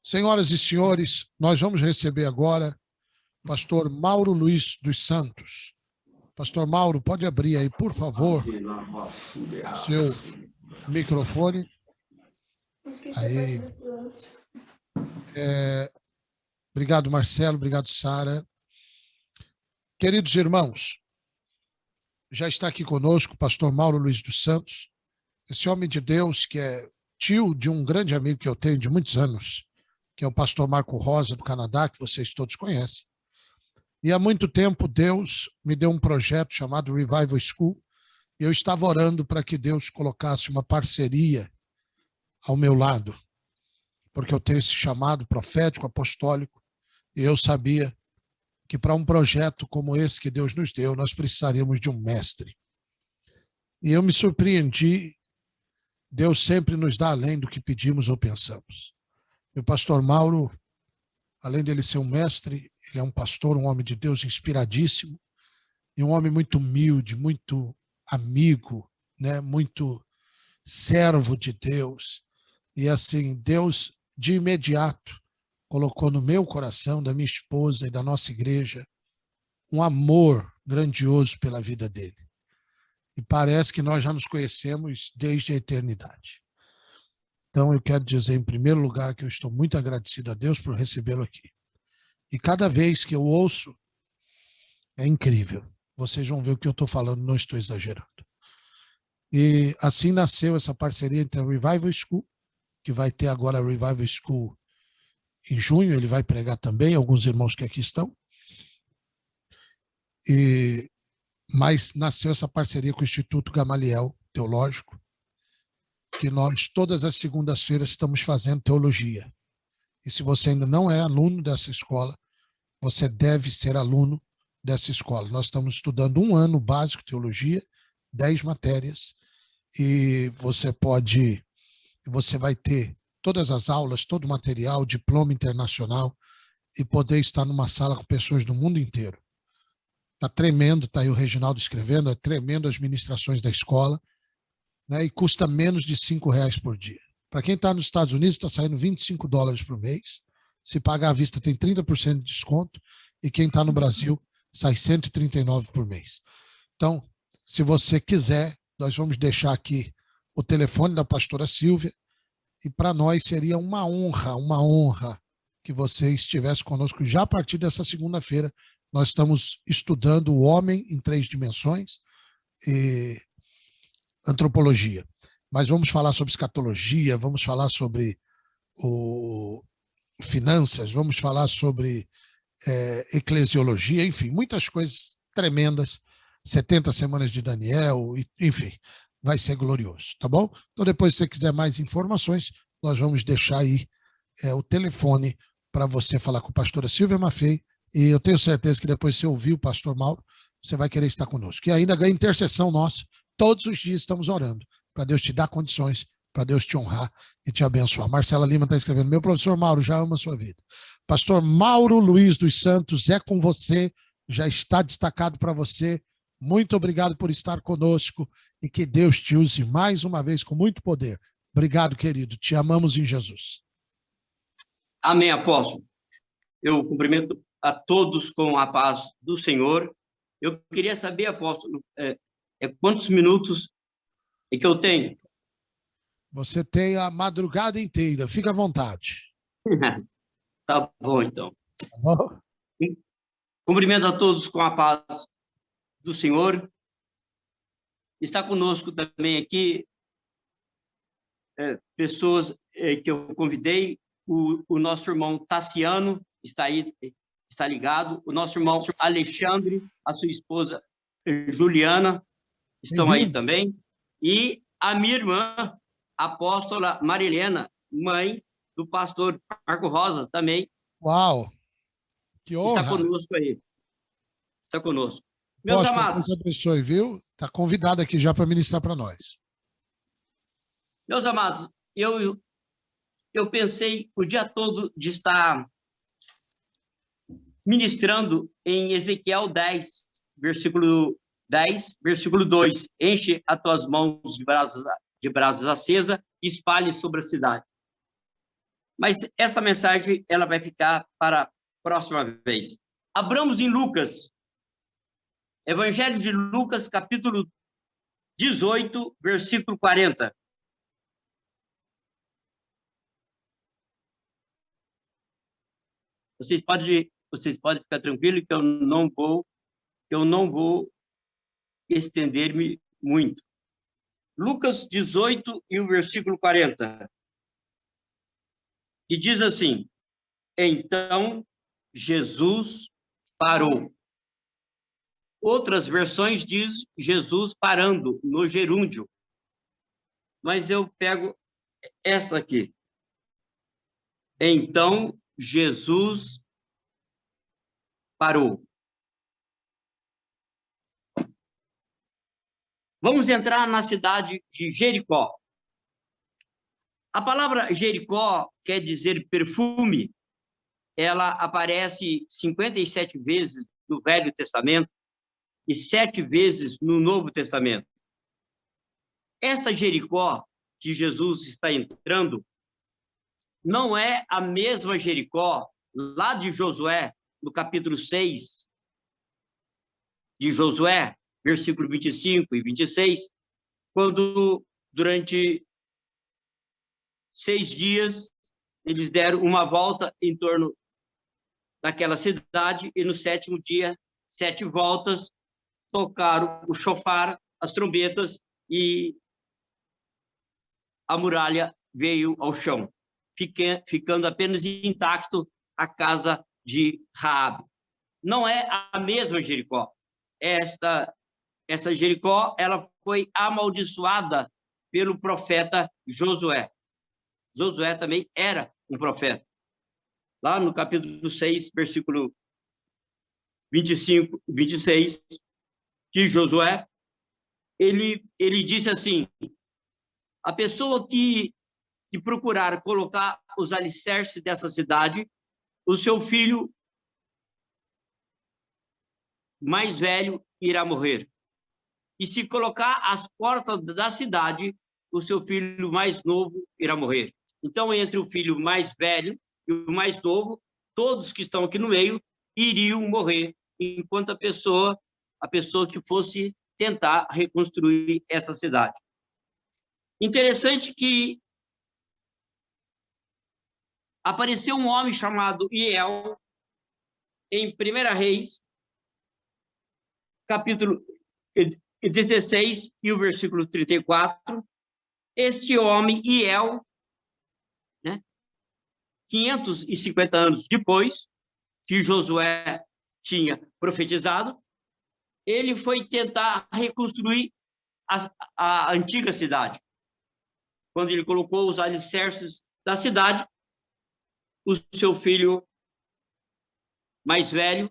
Senhoras e senhores, nós vamos receber agora o pastor Mauro Luiz dos Santos. Pastor Mauro, pode abrir aí, por favor, seu microfone. Aí. Obrigado, Marcelo. Obrigado, Sara. Queridos irmãos, já está aqui conosco o pastor Mauro Luiz dos Santos, esse homem de Deus que é tio de um grande amigo que eu tenho de muitos anos, que é o pastor Marco Rosa, do Canadá, que vocês todos conhecem. E há muito tempo Deus me deu um projeto chamado Revival School, e eu estava orando para que Deus colocasse uma parceria ao meu lado, porque eu tenho esse chamado profético, apostólico, e eu sabia que para um projeto como esse que Deus nos deu, nós precisaríamos de um mestre. E eu me surpreendi, Deus sempre nos dá além do que pedimos ou pensamos. E o pastor Mauro, além dele ser um mestre, ele é um pastor, um homem de Deus inspiradíssimo, e um homem muito humilde, muito amigo, né? Muito servo de Deus. E assim, Deus, de imediato, colocou no meu coração, da minha esposa e da nossa igreja, um amor grandioso pela vida dele. E parece que nós já nos conhecemos desde a eternidade. Então, eu quero dizer, em primeiro lugar, que eu estou muito agradecido a Deus por recebê-lo aqui. E cada vez que eu ouço, é incrível. Vocês vão ver o que eu estou falando, não estou exagerando. E assim nasceu essa parceria entre a Revival School, que vai ter agora a Revival School em junho, ele vai pregar também, alguns irmãos que aqui estão. Mas nasceu essa parceria com o Instituto Gamaliel Teológico, que nós todas as segundas-feiras estamos fazendo teologia. E se você ainda não é aluno dessa escola, você deve ser aluno dessa escola. Nós estamos estudando um ano básico de teologia, 10 matérias, e você vai ter todas as aulas, todo o material, diploma internacional, e poder estar numa sala com pessoas do mundo inteiro. Está tremendo, está aí o Reginaldo escrevendo, é tremendo as ministrações da escola, né, e custa menos de R$5 por dia. Para quem está nos Estados Unidos, está saindo $25 por mês. Se pagar à vista, tem 30% de desconto. E quem está no Brasil, sai R$139 por mês. Então, se você quiser, nós vamos deixar aqui o telefone da pastora Silvia. E para nós seria uma honra que você estivesse conosco já a partir dessa segunda-feira. Nós estamos estudando o homem em 3 dimensões e antropologia. Mas vamos falar sobre escatologia, vamos falar sobre finanças, vamos falar sobre eclesiologia, enfim, muitas coisas tremendas, 70 semanas de Daniel, enfim, vai ser glorioso, tá bom? Então, depois, se você quiser mais informações, nós vamos deixar aí o telefone para você falar com a pastora Silvia Maffei, e eu tenho certeza que depois, se você ouvir o pastor Mauro, você vai querer estar conosco. E ainda ganha intercessão nossa, todos os dias estamos orando, para Deus te dar condições, para Deus te honrar e te abençoar. Marcela Lima está escrevendo, meu professor Mauro já ama a sua vida. Pastor Mauro Luiz dos Santos, é com você, já está destacado para você. Muito obrigado por estar conosco e que Deus te use mais uma vez com muito poder. Obrigado, querido. Te amamos em Jesus. Amém, apóstolo. Eu cumprimento a todos com a paz do Senhor. Eu queria saber, apóstolo, quantos minutos é que eu tenho? Você tem a madrugada inteira. Fica à vontade. Tá bom, então. Tá bom? Cumprimento a todos com a paz do Senhor. Está conosco também aqui pessoas que eu convidei. O nosso irmão Tassiano está aí, está ligado. O nosso irmão Alexandre, a sua esposa Juliana, estão aí também. E a minha irmã, a apóstola Marilena, mãe do pastor Marco Rosa, também. Uau! Que honra! Está conosco aí. Está conosco. Meus amados. Deus abençoe, viu? Está convidado aqui já para ministrar para nós. Meus amados, eu pensei o dia todo de estar ministrando em Ezequiel 10, versículo 10, versículo 2. Enche as tuas mãos de brasas acesas e espalhe sobre a cidade. Mas essa mensagem ela vai ficar para a próxima vez. Abramos em Lucas, Evangelho de Lucas, capítulo 18, versículo 40. Vocês podem ficar tranquilos que eu não vou estender-me muito. Lucas 18 e o versículo 40. E diz assim: então Jesus parou. Outras versões diz Jesus parando no gerúndio. Mas eu pego esta aqui. Então Jesus parou. Vamos entrar na cidade de Jericó. A palavra Jericó quer dizer perfume. Ela aparece 57 vezes no Velho Testamento e 7 vezes no Novo Testamento. Essa Jericó que Jesus está entrando não é a mesma Jericó lá de Josué, no capítulo 6 de Josué, versículo 25 e 26, quando durante 6 dias eles deram uma volta em torno daquela cidade e no 7º dia, 7 voltas, tocaram o chofar, as trombetas e a muralha veio ao chão, ficando apenas intacto a casa de Raabe. Não é a mesma Jericó. Essa Jericó, ela foi amaldiçoada pelo profeta Josué. Josué também era um profeta. Lá no capítulo 6, versículo 25 e 26, que Josué, ele disse assim: a pessoa que procurar colocar os alicerces dessa cidade, o seu filho mais velho irá morrer. E se colocar as portas da cidade, o seu filho mais novo irá morrer. Então, entre o filho mais velho e o mais novo, todos que estão aqui no meio iriam morrer, enquanto a pessoa que fosse tentar reconstruir essa cidade. Interessante que apareceu um homem chamado Iel em 1 Reis, capítulo 16 e o versículo 34. Este homem, Iel, 550 anos depois que Josué tinha profetizado, ele foi tentar reconstruir a antiga cidade. Quando ele colocou os alicerces da cidade, o seu filho mais velho,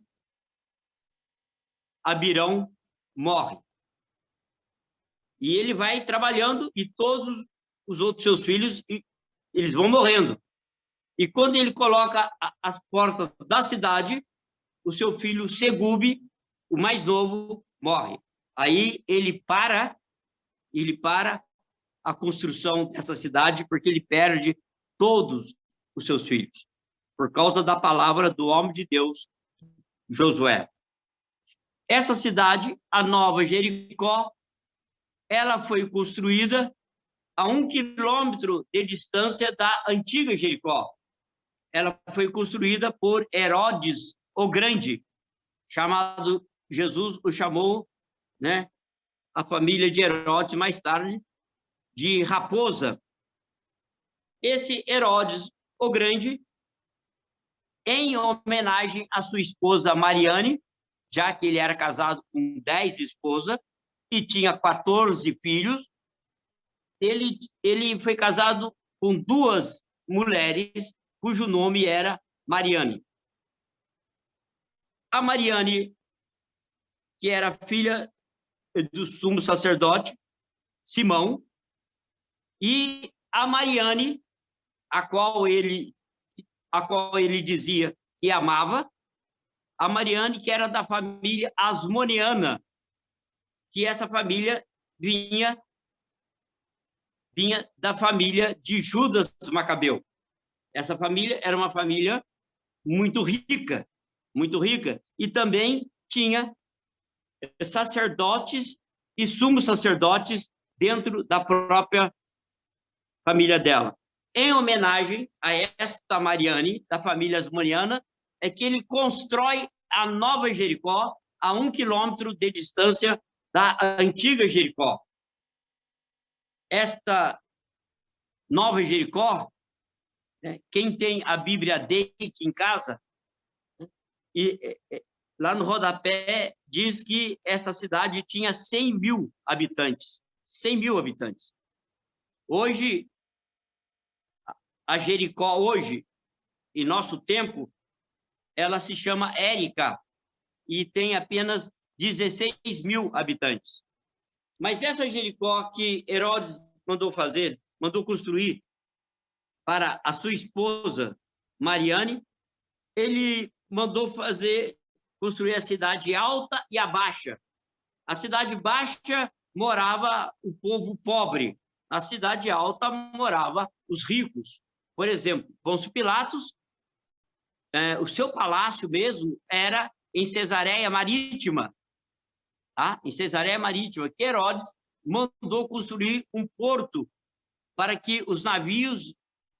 Abirão, morre. E ele vai trabalhando e todos os outros seus filhos, eles vão morrendo. E quando ele coloca as portas da cidade, o seu filho Segube, o mais novo, morre. Aí ele para a construção dessa cidade, porque ele perde todos os seus filhos, por causa da palavra do homem de Deus, Josué. Essa cidade, a Nova Jericó, ela foi construída a 1 quilômetro de distância da antiga Jericó. Ela foi construída por Herodes o Grande, chamado, Jesus o chamou, a família de Herodes, mais tarde, de raposa. Esse Herodes o Grande, em homenagem à sua esposa Mariane, já que ele era casado com 10 esposas e tinha 14 filhos, ele foi casado com 2 mulheres cujo nome era Mariane. A Mariane, que era filha do sumo sacerdote Simão, e a Mariane, a qual ele dizia que amava, a Mariane, que era da família Asmoniana, que essa família vinha da família de Judas Macabeu. Essa família era uma família muito rica, e também tinha sacerdotes e sumos sacerdotes dentro da própria família dela. Em homenagem a esta Mariane, da família Asmaniana, é que ele constrói a Nova Jericó a 1 quilômetro de distância da antiga Jericó. Esta Nova Jericó, quem tem a Bíblia Dake em casa, e lá no rodapé diz que essa cidade tinha 100.000 habitantes. 100.000 habitantes. Hoje, a Jericó, hoje, em nosso tempo, ela se chama Érica e tem apenas 16.000 habitantes. Mas essa Jericó que Herodes mandou construir para a sua esposa Mariane, ele mandou construir a cidade alta e a baixa. A cidade baixa morava o povo pobre, na cidade alta morava os ricos. Por exemplo, Pôncio Pilatos, o seu palácio mesmo era em Cesareia Marítima, tá? Em Cesareia Marítima, que Herodes mandou construir um porto para que os navios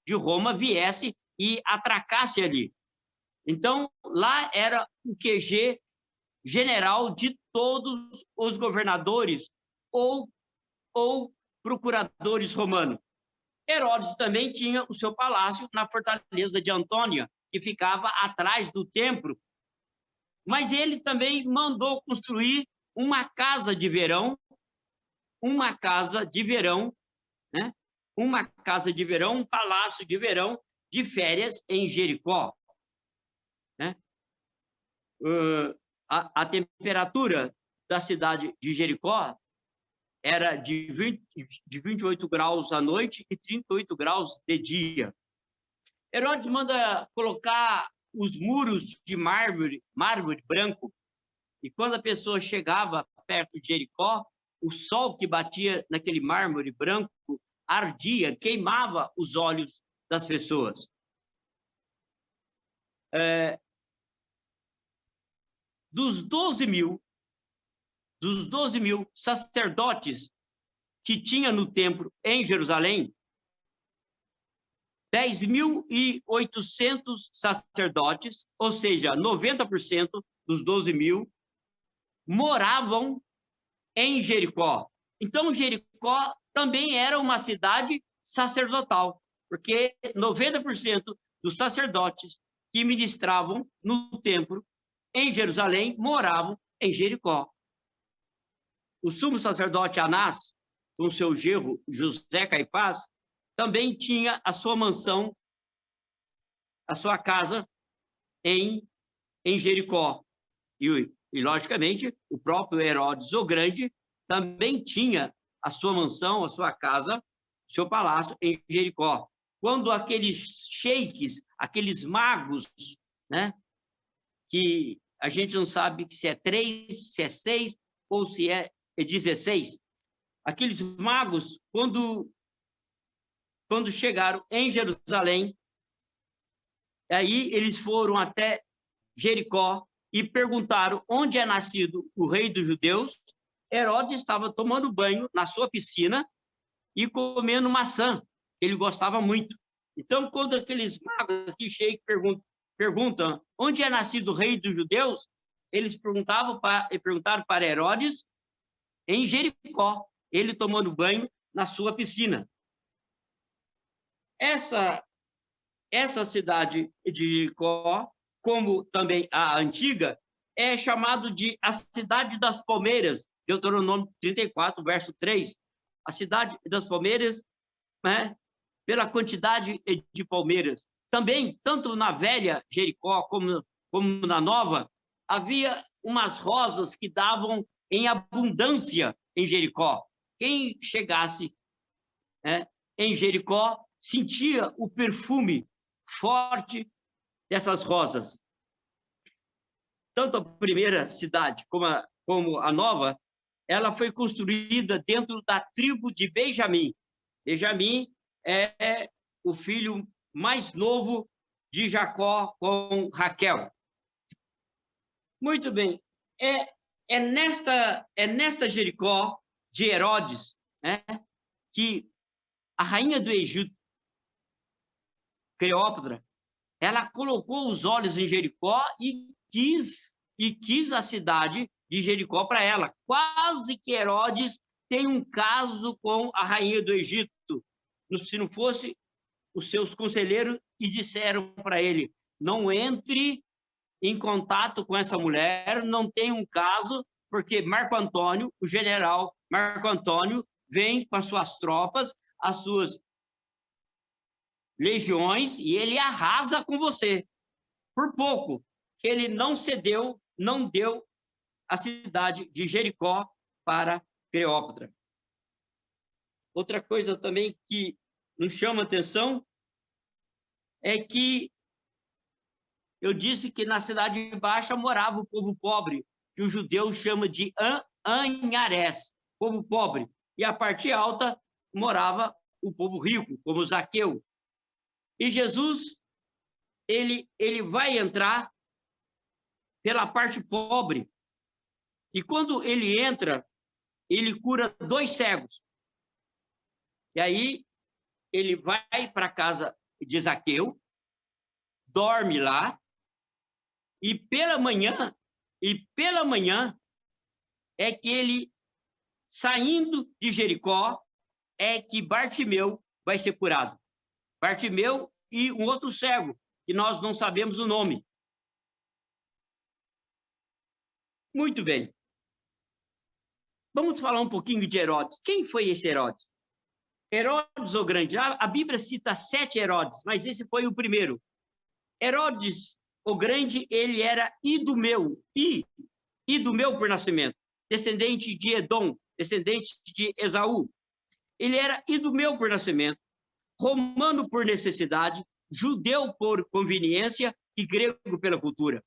de Roma viessem e atracassem ali. Então, lá era o QG general de todos os governadores ou procuradores romanos. Herodes também tinha o seu palácio na fortaleza de Antônia, que ficava atrás do templo, mas ele também mandou construir uma casa de verão, um palácio de verão de férias em Jericó. A temperatura da cidade de Jericó era de 28 graus à noite e 38 graus de dia. Herodes manda colocar os muros de mármore branco, e quando a pessoa chegava perto de Jericó, o sol que batia naquele mármore branco ardia, queimava os olhos das pessoas. Dos 12.000 sacerdotes que tinha no templo em Jerusalém, 10.800 sacerdotes, ou seja, 90% dos 12.000, moravam em Jericó. Então, Jericó também era uma cidade sacerdotal, porque 90% dos sacerdotes que ministravam no templo em Jerusalém moravam em Jericó. O sumo sacerdote Anás, com seu genro José Caifás, também tinha a sua mansão, a sua casa em Jericó. E, logicamente, o próprio Herodes o Grande também tinha a sua mansão, a sua casa, seu palácio em Jericó. Quando aqueles sheiks, aqueles magos, que a gente não sabe se é 3, se é 6 ou se é 16, aqueles magos, quando chegaram em Jerusalém, aí eles foram até Jericó e perguntaram onde é nascido o rei dos judeus. Herodes estava tomando banho na sua piscina e comendo maçã, que ele gostava muito. Então, quando aqueles magos que perguntam onde é nascido o rei dos judeus, eles perguntaram para Herodes em Jericó, ele tomando banho na sua piscina. Essa cidade de Jericó, como também a antiga, é chamado de a cidade das palmeiras, Deuteronômio 34, verso 3. A cidade das palmeiras, pela quantidade de palmeiras. Também, tanto na velha Jericó como na nova, havia umas rosas que davam em abundância em Jericó. Quem chegasse em Jericó sentia o perfume forte dessas rosas. Tanto a primeira cidade como a nova, ela foi construída dentro da tribo de Benjamim. Benjamim é o filho mais novo de Jacó com Raquel. Muito bem. É nesta Jericó de Herodes, né, que a rainha do Egito, Cleópatra, ela colocou os olhos em Jericó e quis a cidade de Jericó para ela. Quase que Herodes tem um caso com a rainha do Egito. Se não fosse os seus conselheiros e disseram para ele: não entre em contato com essa mulher, não tem um caso, porque Marco Antônio, o general Marco Antônio, vem com as suas tropas, as suas legiões, e ele arrasa com você. Por pouco que ele não cedeu, não deu a cidade de Jericó para Cleópatra. Outra coisa também que nos chama a atenção é que eu disse que na Cidade Baixa morava o povo pobre, que o judeu chama de Anharés, povo pobre. E a parte alta morava o povo rico, como Zaqueu. E Jesus, ele vai entrar pela parte pobre. E quando ele entra, ele cura 2 cegos. E aí ele vai para a casa de Zaqueu, dorme lá, e pela manhã é que ele, saindo de Jericó, é que Bartimeu vai ser curado. Bartimeu e um outro cego, que nós não sabemos o nome. Muito bem. Vamos falar um pouquinho de Herodes. Quem foi esse Herodes? Herodes o Grande. A Bíblia cita 7 Herodes, mas esse foi o primeiro. Herodes o Grande, ele era idumeu por nascimento, descendente de Edom, descendente de Esaú. Ele era idumeu por nascimento, romano por necessidade, judeu por conveniência e grego pela cultura.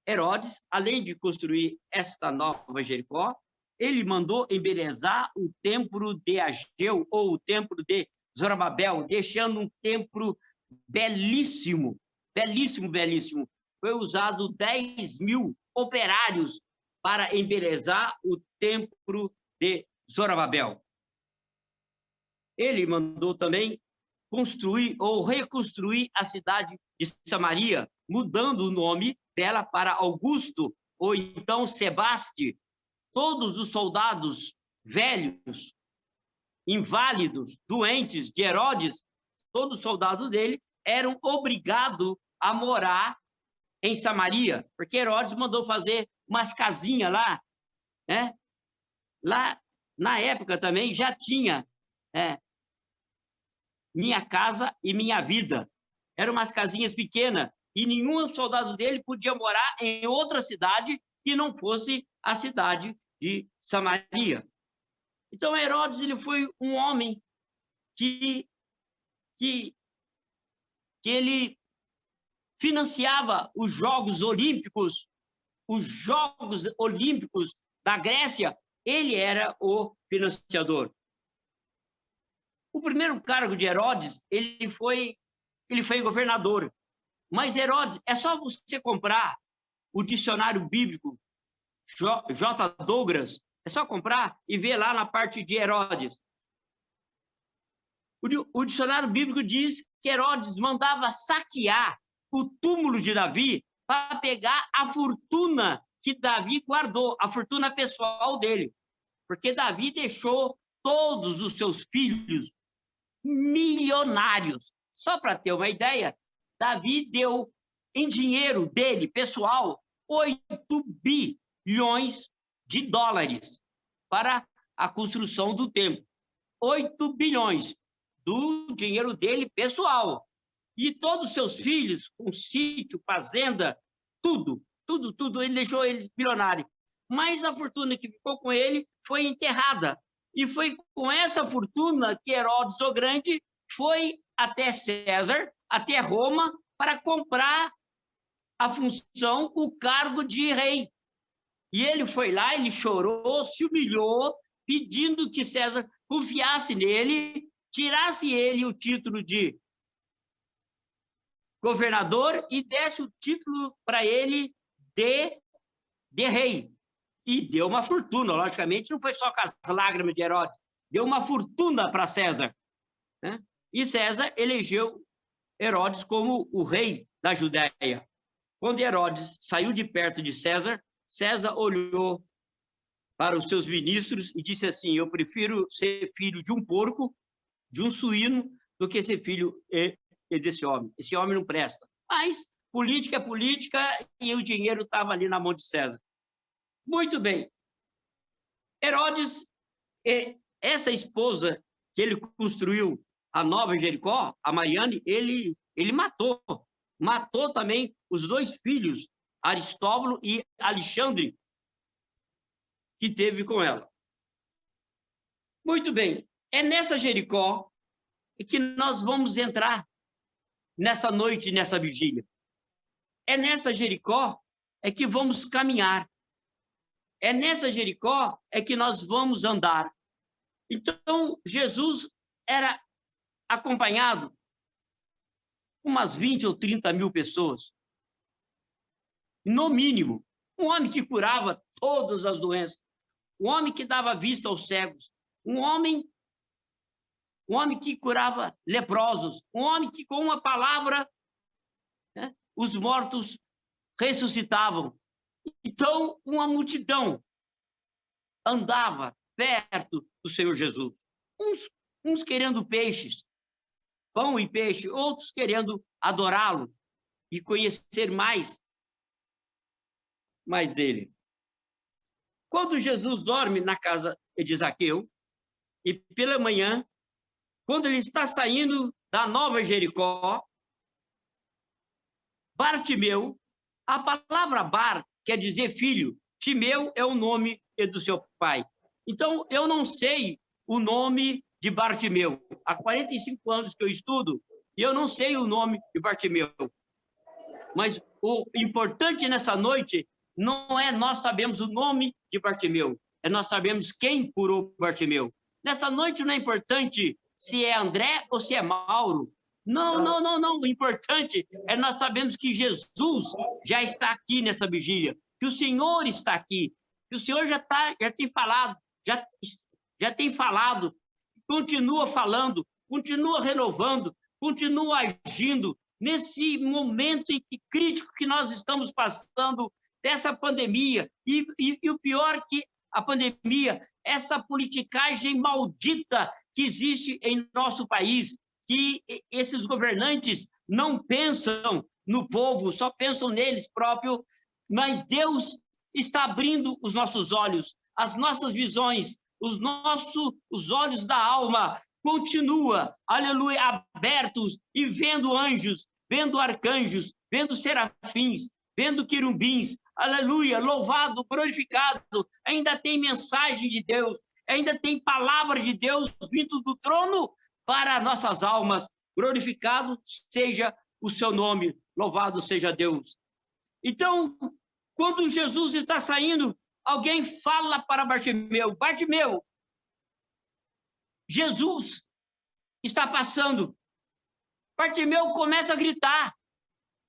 Herodes, além de construir esta nova Jericó, ele mandou embelezar o templo de Ageu, ou o templo de Zorobabel, deixando um templo belíssimo, belíssimo, belíssimo. Foi usado 10.000 operários para embelezar o templo de Zorobabel. Ele mandou também construir ou reconstruir a cidade de Samaria, mudando o nome dela para Augusto, ou então Sebaste. Todos os soldados velhos, inválidos, doentes de Herodes, todos os soldados dele eram obrigados a morar em Samaria, porque Herodes mandou fazer umas casinhas lá, né? Lá, na época também, já tinha Minha Casa e Minha Vida. Eram umas casinhas pequenas, e nenhum soldado dele podia morar em outra cidade que não fosse a cidade de Samaria. Então, Herodes, ele foi um homem que ele financiava os Jogos Olímpicos da Grécia. Ele era o financiador. O primeiro cargo de Herodes, ele foi governador. Mas Herodes, é só você comprar o dicionário bíblico J. Douglas, é só comprar e ver lá na parte de Herodes. O dicionário bíblico diz que Herodes mandava saquear o túmulo de Davi para pegar a fortuna que Davi guardou, a fortuna pessoal dele. Porque Davi deixou todos os seus filhos milionários. Só para ter uma ideia, Davi deu em dinheiro dele, pessoal, 8 bilhões de dólares para a construção do templo. 8 bilhões do dinheiro dele pessoal. E todos os seus filhos, com sítio, fazenda, tudo, ele deixou eles bilionários. Mas a fortuna que ficou com ele foi enterrada. E foi com essa fortuna que Herodes o Grande foi até César, até Roma, para comprar a função, o cargo de rei. E ele foi lá, ele chorou, se humilhou, pedindo que César confiasse nele, tirasse ele o título de governador e desse o título para ele de rei. E deu uma fortuna, logicamente, não foi só com as lágrimas de Herodes, deu uma fortuna para César, né? E César elegeu Herodes como o rei da Judéia. Quando Herodes saiu de perto de César, César olhou para os seus ministros e disse assim: eu prefiro ser filho de um porco, de um suíno, do que ser filho desse homem. Esse homem não presta. Mas política é política e o dinheiro estava ali na mão de César. Muito bem. Herodes, essa esposa que ele construiu, a Nova Jericó, a Mariane, ele matou. Matou também os dois filhos, Aristóbulo e Alexandre, que teve com ela. Muito bem. É nessa Jericó que nós vamos entrar nessa noite, nessa vigília. É nessa Jericó que vamos caminhar. É nessa Jericó que nós vamos andar. Então, Jesus era acompanhado por umas 20 ou 30 mil pessoas. No mínimo, um homem que curava todas as doenças, um homem que dava vista aos cegos, um homem que curava leprosos, um homem que com uma palavra, né, os mortos ressuscitavam. Então, uma multidão andava perto do Senhor Jesus. Uns querendo peixes, pão e peixe, outros querendo adorá-lo e conhecer mais dele. Quando Jesus dorme na casa de Zaqueu, e pela manhã, quando ele está saindo da Nova Jericó, Bartimeu, a palavra Bar quer dizer filho, Timeu é o nome do seu pai. Então, eu não sei o nome de Bartimeu. Há 45 anos que eu estudo e eu não sei o nome de Bartimeu. Mas o importante nessa noite não é nós sabemos o nome de Bartimeu, é nós sabemos quem curou Bartimeu. Nessa noite não é importante se é André ou se é Mauro. Não. O importante é nós sabemos que Jesus já está aqui nessa vigília, que o Senhor está aqui, que o Senhor já tem falado, continua falando, continua renovando, continua agindo nesse momento crítico que nós estamos passando dessa pandemia. E o pior que a pandemia, essa politicagem maldita que existe em nosso país, que esses governantes não pensam no povo, só pensam neles próprios, mas Deus está abrindo os nossos olhos, as nossas visões, os olhos da alma, continua, aleluia, abertos e vendo anjos, vendo arcanjos, vendo serafins, vendo querubins, aleluia, louvado, glorificado, ainda tem mensagem de Deus, ainda tem palavra de Deus vindo do trono para nossas almas. Glorificado seja o seu nome, louvado seja Deus. Então, quando Jesus está saindo, alguém fala para Bartimeu: Bartimeu, Jesus está passando. Bartimeu começa a gritar.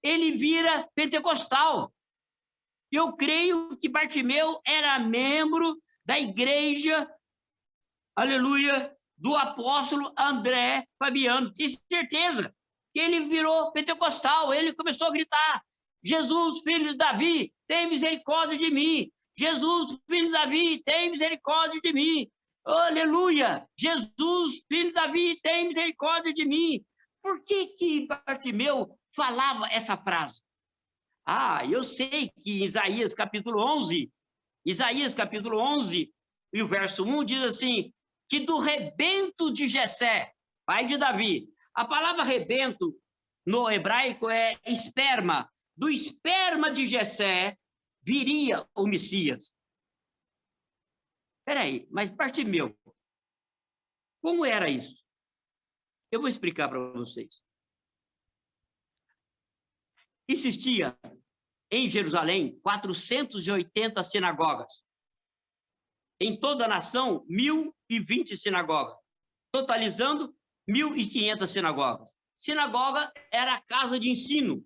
Ele vira pentecostal. Eu creio que Bartimeu era membro da igreja, aleluia, do apóstolo André Fabiano. Tenho certeza que ele virou pentecostal. Ele começou a gritar: Jesus, filho de Davi, tem misericórdia de mim. Jesus, filho de Davi, tem misericórdia de mim. Aleluia! Jesus, filho de Davi, tem misericórdia de mim. Por que Bartimeu falava essa frase? Eu sei que Isaías capítulo 11, e o verso 1 diz assim, que do rebento de Jessé, pai de Davi, a palavra rebento no hebraico é esperma, do esperma de Jessé viria o Messias. Espera aí, mas Bartimeu, como era isso? Eu vou explicar para vocês. Existia em Jerusalém 480 sinagogas. Em toda a nação, 1.020 sinagogas, totalizando 1.500 sinagogas. sinagoga era casa de ensino,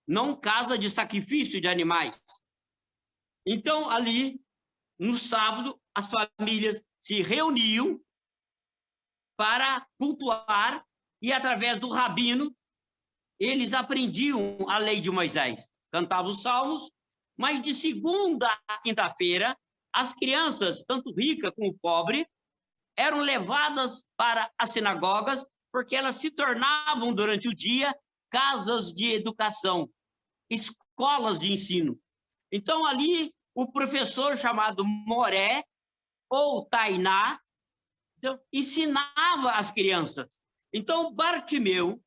não casa de sacrifício de animais. Então, ali, no sábado, as famílias se reuniam para cultuar e, através do rabino, eles aprendiam a lei de Moisés. Cantavam os salmos, mas de segunda a quinta-feira, as crianças, tanto rica como pobre, eram levadas para as sinagogas, porque elas se tornavam, durante o dia, casas de educação, escolas de ensino. Então, ali, o professor chamado Moré, ou Tainá, então, ensinava as crianças. Então, Bartimeu,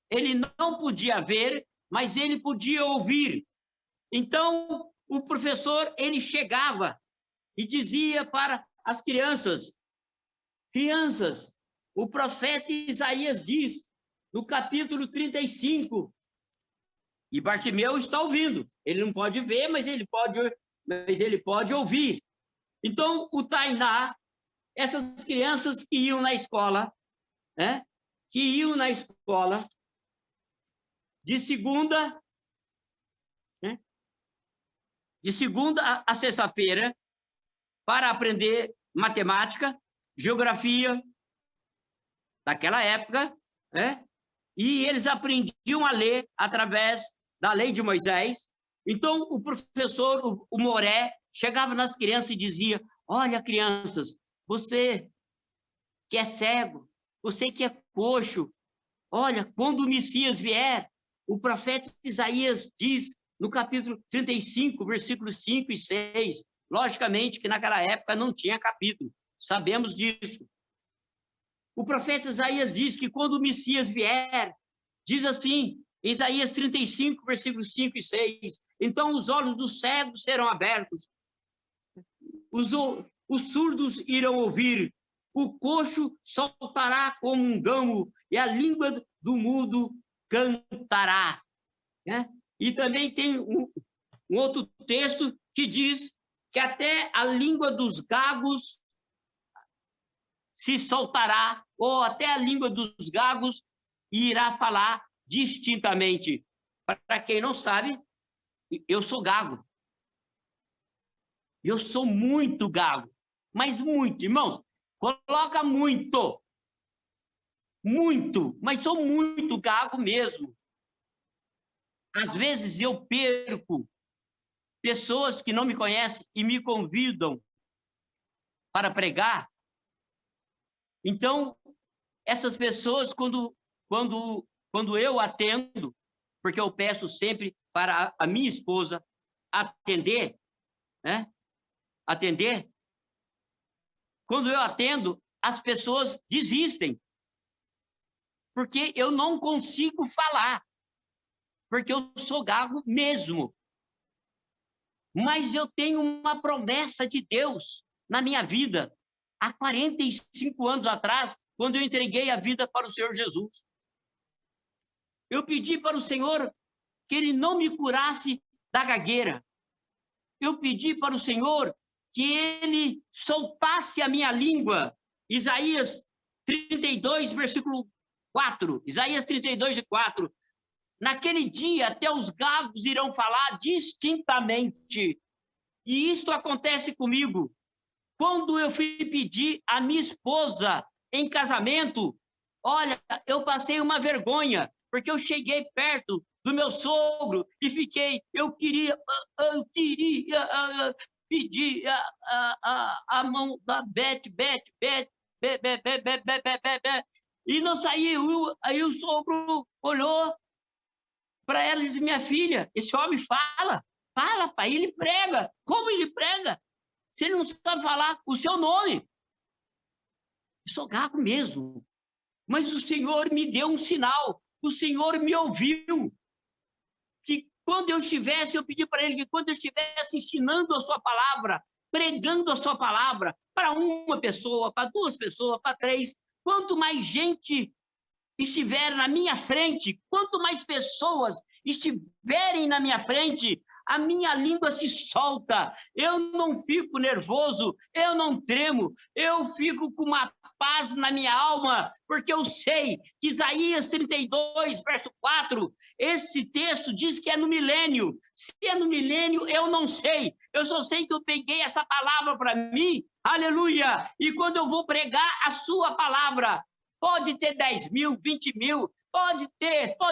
ele não podia ver, mas ele podia ouvir. Então, o professor, ele chegava e dizia para as crianças, crianças, o profeta Isaías diz, no capítulo 35, e Bartimeu está ouvindo. Ele não pode ver, mas ele pode ouvir. Então, o Tainá, essas crianças que iam na escola, né? Que iam na escola de segunda, né? De segunda a sexta-feira, para aprender matemática, geografia, daquela época, né? E eles aprendiam a ler através da lei de Moisés. Então, o professor, o Moré, chegava nas crianças e dizia, olha, crianças, você que é cego, você que é coxo, olha, quando o Messias vier, o profeta Isaías diz, no capítulo 35, versículos 5 e 6, logicamente que naquela época não tinha capítulo, sabemos disso. O profeta Isaías diz que quando o Messias vier, diz assim, Isaías 35, versículos 5 e 6, então os olhos dos cegos serão abertos, os surdos irão ouvir, o coxo saltará como um gamo e a língua do mudo cantará. Né? E também tem um outro texto que diz que até a língua dos gagos se soltará, ou até a língua dos gagos irá falar distintamente. Para quem não sabe, eu sou gago. Eu sou muito gago, mas muito, irmãos, coloca muito. Muito, mas sou muito gago mesmo. Às vezes eu perco pessoas que não me conhecem e me convidam para pregar. Então, essas pessoas, quando eu atendo, porque eu peço sempre para a minha esposa atender, né? Atender. Quando eu atendo, as pessoas desistem, porque eu não consigo falar, porque eu sou gago mesmo. Mas eu tenho uma promessa de Deus na minha vida, há 45 anos atrás, quando eu entreguei a vida para o Senhor Jesus. Eu pedi para o Senhor que Ele não me curasse da gagueira. Eu pedi para o Senhor que Ele soltasse a minha língua. Isaías 32, versículo 4. Isaías 32, 4. Naquele dia, até os gagos irão falar distintamente. E isto acontece comigo. Quando eu fui pedir a minha esposa em casamento, olha, eu passei uma vergonha, porque eu cheguei perto do meu sogro e fiquei, eu queria pedir a mão da Beth, e não saiu. Aí o sogro olhou para ela e disse, minha filha, esse homem fala, pai, ele prega. Como ele prega? Se ele não sabe falar o seu nome. Eu sou gago mesmo. Mas o Senhor me deu um sinal. O Senhor me ouviu. Que quando eu estivesse, eu pedi para ele que quando eu estivesse ensinando a sua palavra, pregando a sua palavra, para uma pessoa, para duas pessoas, para três, quanto mais gente estiver na minha frente, quanto mais pessoas estiverem na minha frente, a minha língua se solta, eu não fico nervoso, eu não tremo, eu fico com uma paz na minha alma, porque eu sei que Isaías 32, verso 4, esse texto diz que é no milênio. Se é no milênio, eu não sei. Eu só sei que eu peguei essa palavra para mim, aleluia, e quando eu vou pregar a sua palavra, pode ter 10 mil, 20 mil, pode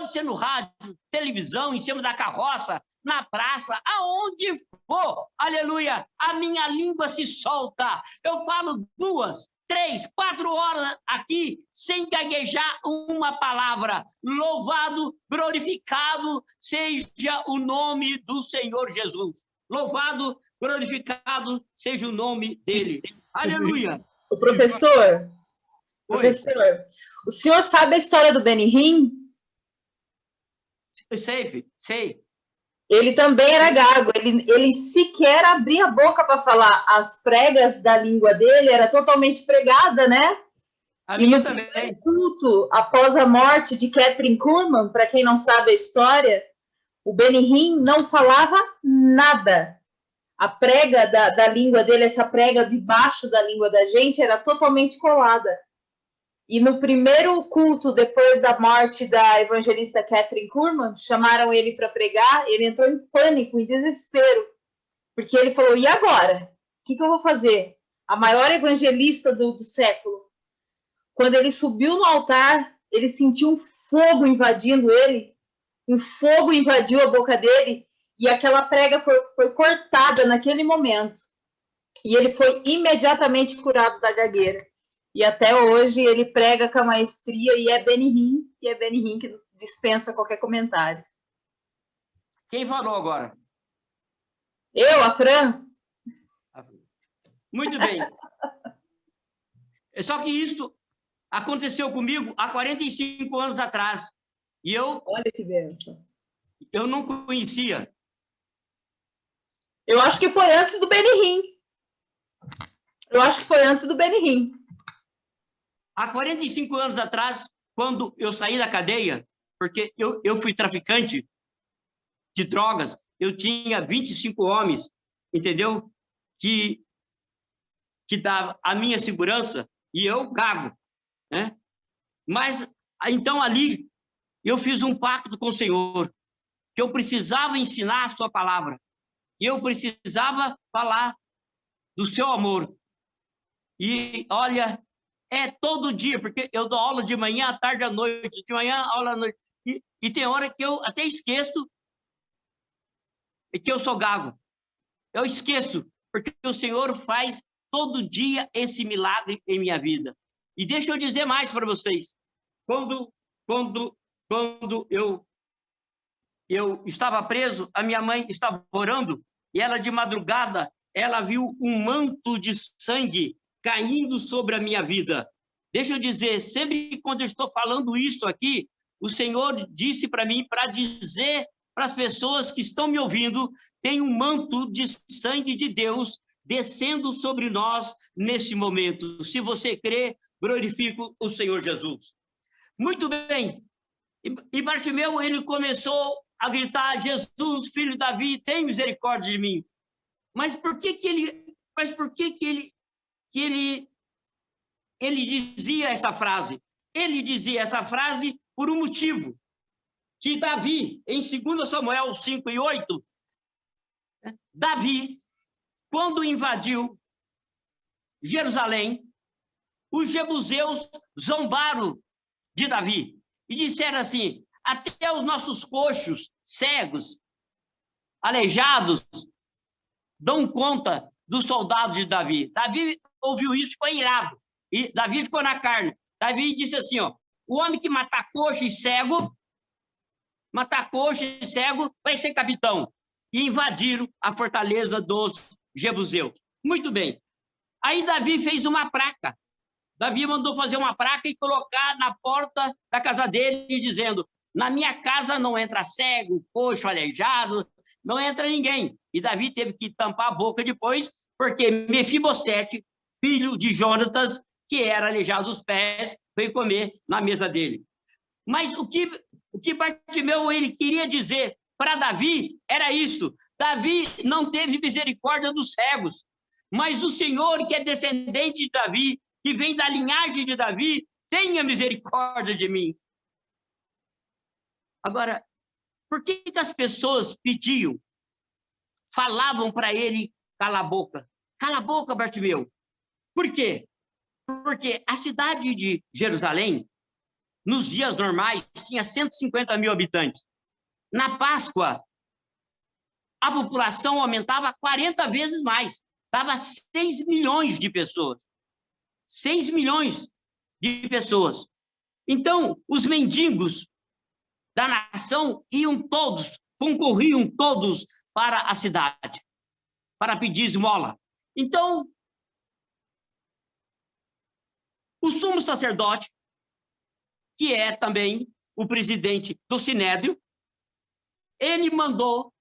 ser no rádio, televisão, em cima da carroça, na praça, aonde for, aleluia, a minha língua se solta. Eu falo 2, 3, 4 horas aqui, sem gaguejar uma palavra. Louvado, glorificado seja o nome do Senhor Jesus. Louvado, glorificado seja o nome dele. Aleluia. O professor, o senhor sabe a história do Benihim? Sei. Ele também era gago, ele sequer abria a boca para falar. As pregas da língua dele era totalmente pregada, né? A e minha no também. primeiro culto, após a morte de Kathryn Kuhlman, para quem não sabe a história, o Benihim não falava nada. A prega da língua dele, essa prega debaixo da língua da gente, era totalmente colada. E no primeiro culto, depois da morte da evangelista Kathryn Kuhlman, chamaram ele para pregar, ele entrou em pânico, em desespero, porque ele falou, e agora? O que eu vou fazer? A maior evangelista do século. Quando ele subiu no altar, ele sentiu um fogo invadindo ele, um fogo invadiu a boca dele, e aquela prega foi cortada naquele momento. E ele foi imediatamente curado da gagueira. E até hoje ele prega com a maestria e é Benihim que dispensa qualquer comentário. Quem falou agora? Eu, a Fran? Muito bem. Só que isso aconteceu comigo há 45 anos atrás. E eu... Olha que bênção. Eu não conhecia. Eu acho que foi antes do Benihim. Há 45 anos atrás, quando eu saí da cadeia, porque eu fui traficante de drogas, eu tinha 25 homens, entendeu? Que dava a minha segurança e eu gago, né? Mas, então, ali, eu fiz um pacto com o Senhor, que eu precisava ensinar a sua palavra, e eu precisava falar do seu amor. E, olha... É todo dia, porque eu dou aula de manhã, à tarde, à noite, de manhã, aula à noite. E tem hora que eu até esqueço que eu sou gago. Eu esqueço, porque o Senhor faz todo dia esse milagre em minha vida. E deixa eu dizer mais para vocês. Quando eu estava preso, a minha mãe estava orando, e ela, de madrugada, ela viu um manto de sangue caindo sobre a minha vida. Deixa eu dizer, sempre quando eu estou falando isso aqui, o Senhor disse para mim, para dizer para as pessoas que estão me ouvindo, tem um manto de sangue de Deus descendo sobre nós nesse momento. Se você crê, glorifico o Senhor Jesus. Muito bem. E Bartimeu, ele começou a gritar, Jesus, filho de Davi, tem misericórdia de mim. Mas por que ele dizia essa frase? Ele dizia essa frase por um motivo. Que Davi, em 2 Samuel 5 e 8, Davi, quando invadiu Jerusalém, os jebuseus zombaram de Davi e disseram assim, até os nossos coxos, cegos, aleijados, dão conta dos soldados de Davi. Davi ouviu isso e ficou irado. E Davi ficou na carne. Davi disse assim, ó, o homem que matar coxo e cego, vai ser capitão. E invadiram a fortaleza dos jebuseus. Muito bem. Aí Davi fez uma placa. Davi mandou fazer uma placa e colocar na porta da casa dele, dizendo, na minha casa não entra cego, coxo, aleijado, não entra ninguém. E Davi teve que tampar a boca depois, porque Mefibosete, filho de Jonatas, que era aleijado dos pés, veio comer na mesa dele. Mas o que Bartimeu ele queria dizer para Davi era isso. Davi não teve misericórdia dos cegos, mas o Senhor, que é descendente de Davi, que vem da linhagem de Davi, tenha misericórdia de mim. Agora, por que as pessoas pediam, falavam para ele, cala a boca, Bartimeu? Por quê? Porque a cidade de Jerusalém, nos dias normais, tinha 150 mil habitantes. Na Páscoa, a população aumentava 40 vezes mais. Estava 6 milhões de pessoas. 6 milhões de pessoas. Então, os mendigos da nação iam todos, concorriam todos para a cidade, para pedir esmola. Então, o sumo sacerdote, que é também o presidente do Sinédrio, ele mandou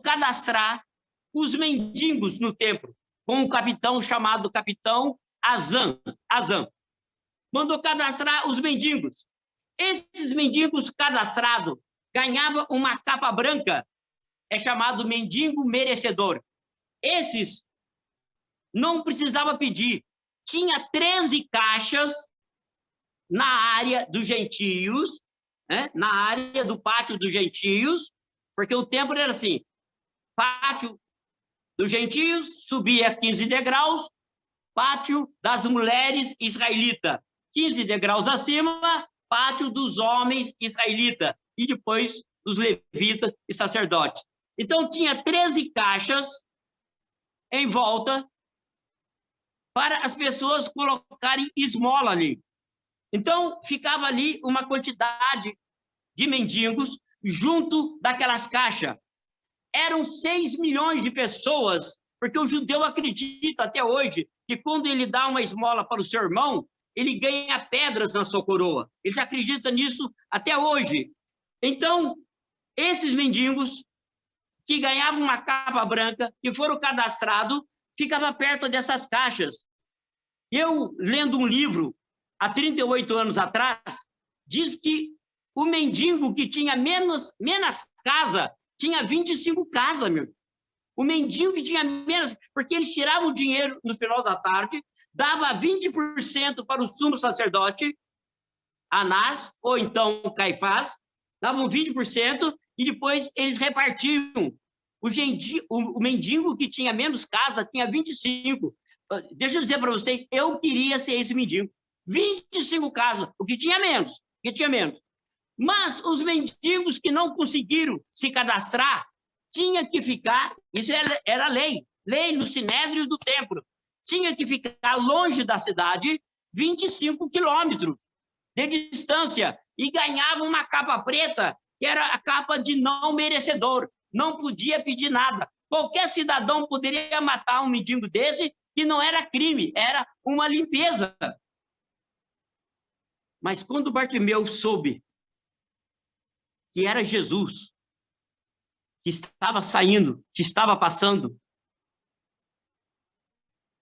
cadastrar os mendigos no templo, com um capitão chamado capitão Azan. Mandou cadastrar os mendigos. Esses mendigos cadastrados ganhavam uma capa branca, é chamado mendigo merecedor. Esses não precisava pedir. Tinha 13 caixas na área dos gentios, né? Na área do pátio dos gentios, porque o templo era assim, pátio dos gentios, subia 15 degraus, pátio das mulheres israelitas, 15 degraus acima, pátio dos homens israelitas, e depois dos levitas e sacerdotes. Então, tinha 13 caixas em volta para as pessoas colocarem esmola ali. Então, ficava ali uma quantidade de mendigos junto daquelas caixas. Eram 6 milhões de pessoas, porque o judeu acredita até hoje que quando ele dá uma esmola para o seu irmão, ele ganha pedras na sua coroa. Eles acreditam nisso até hoje. Então, esses mendigos que ganhavam uma capa branca, que foram cadastrados, ficavam perto dessas caixas. Eu, lendo um livro, há 38 anos atrás, diz que o mendigo que tinha menos casa, tinha 25 casas, meu. O mendigo que tinha menos, porque eles tiravam o dinheiro no final da tarde, dava 20% para o sumo sacerdote, Anás, ou então Caifás, davam 20%, e depois eles repartiam. O mendigo que tinha menos casa tinha 25%. Deixa eu dizer para vocês, eu queria ser esse mendigo. 25 casas, o que tinha menos. Mas os mendigos que não conseguiram se cadastrar, tinha que ficar, isso era lei no Sinédrio do templo, tinha que ficar longe da cidade 25 quilômetros de distância e ganhava uma capa preta, que era a capa de não merecedor, não podia pedir nada. Qualquer cidadão poderia matar um mendigo desse, que não era crime, era uma limpeza. Mas quando Bartimeu soube que era Jesus, que estava saindo, que estava passando,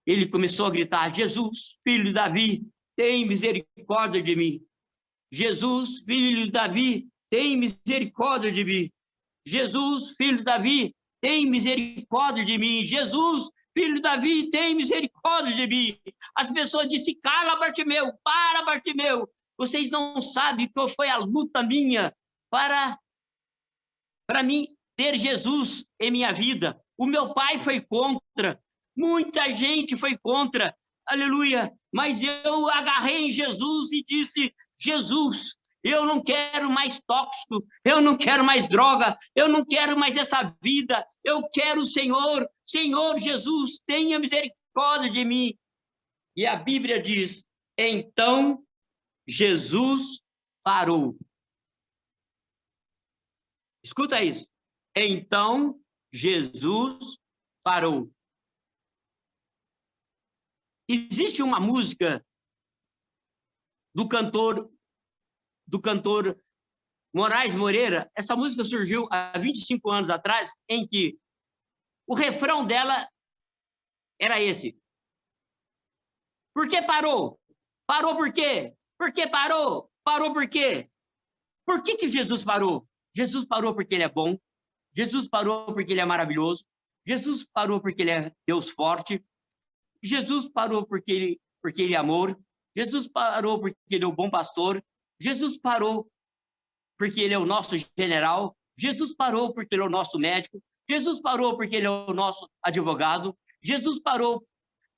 ele começou a gritar: Jesus, filho de Davi, tem misericórdia de mim. Jesus, filho de Davi, tem misericórdia de mim. Jesus, filho de Davi, tem misericórdia de mim. Jesus, filho de Davi, tem misericórdia de mim. As pessoas disseram: cala, Bartimeu, para, Bartimeu. Vocês não sabem qual foi a luta minha para mim ter Jesus em minha vida. O meu pai foi contra, muita gente foi contra, aleluia, mas eu agarrei em Jesus e disse: Jesus, eu não quero mais tóxico, eu não quero mais droga, eu não quero mais essa vida, eu quero o Senhor. Senhor Jesus, tenha misericórdia de mim. E a Bíblia diz: então Jesus parou. Escuta isso. Então Jesus parou. Existe uma música do cantor Moraes Moreira. Essa música surgiu há 25 anos atrás, em que o refrão dela era esse: por que parou? Parou por quê? Por que parou? Parou por quê? Por que Jesus parou? Jesus parou porque ele é bom. Jesus parou porque ele é maravilhoso. Jesus parou porque ele é Deus forte. Jesus parou porque ele porque ele é amor. Jesus parou porque ele é o bom pastor. Jesus parou porque ele é o nosso general. Jesus parou porque ele é o nosso médico. Jesus parou porque ele é o nosso advogado. Jesus parou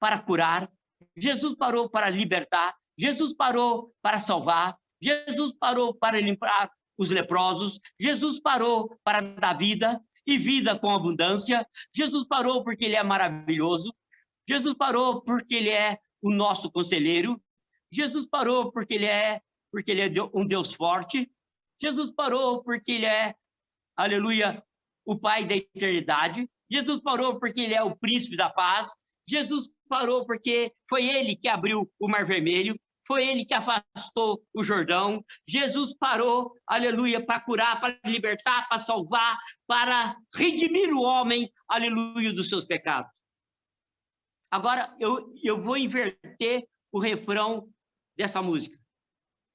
para curar. Jesus parou para libertar. Jesus parou para salvar. Jesus parou para limpar os leprosos. Jesus parou para dar vida e vida com abundância. Jesus parou porque ele é maravilhoso. Jesus parou porque ele é o nosso conselheiro. Jesus parou porque ele é um Deus forte. Jesus parou porque ele é, aleluia, o Pai da eternidade. Jesus parou porque ele é o príncipe da paz. Jesus parou porque foi ele que abriu o Mar Vermelho. Foi ele que afastou o Jordão. Jesus parou, aleluia, para curar, para libertar, para salvar, para redimir o homem, aleluia, dos seus pecados. Agora, eu vou inverter o refrão dessa música.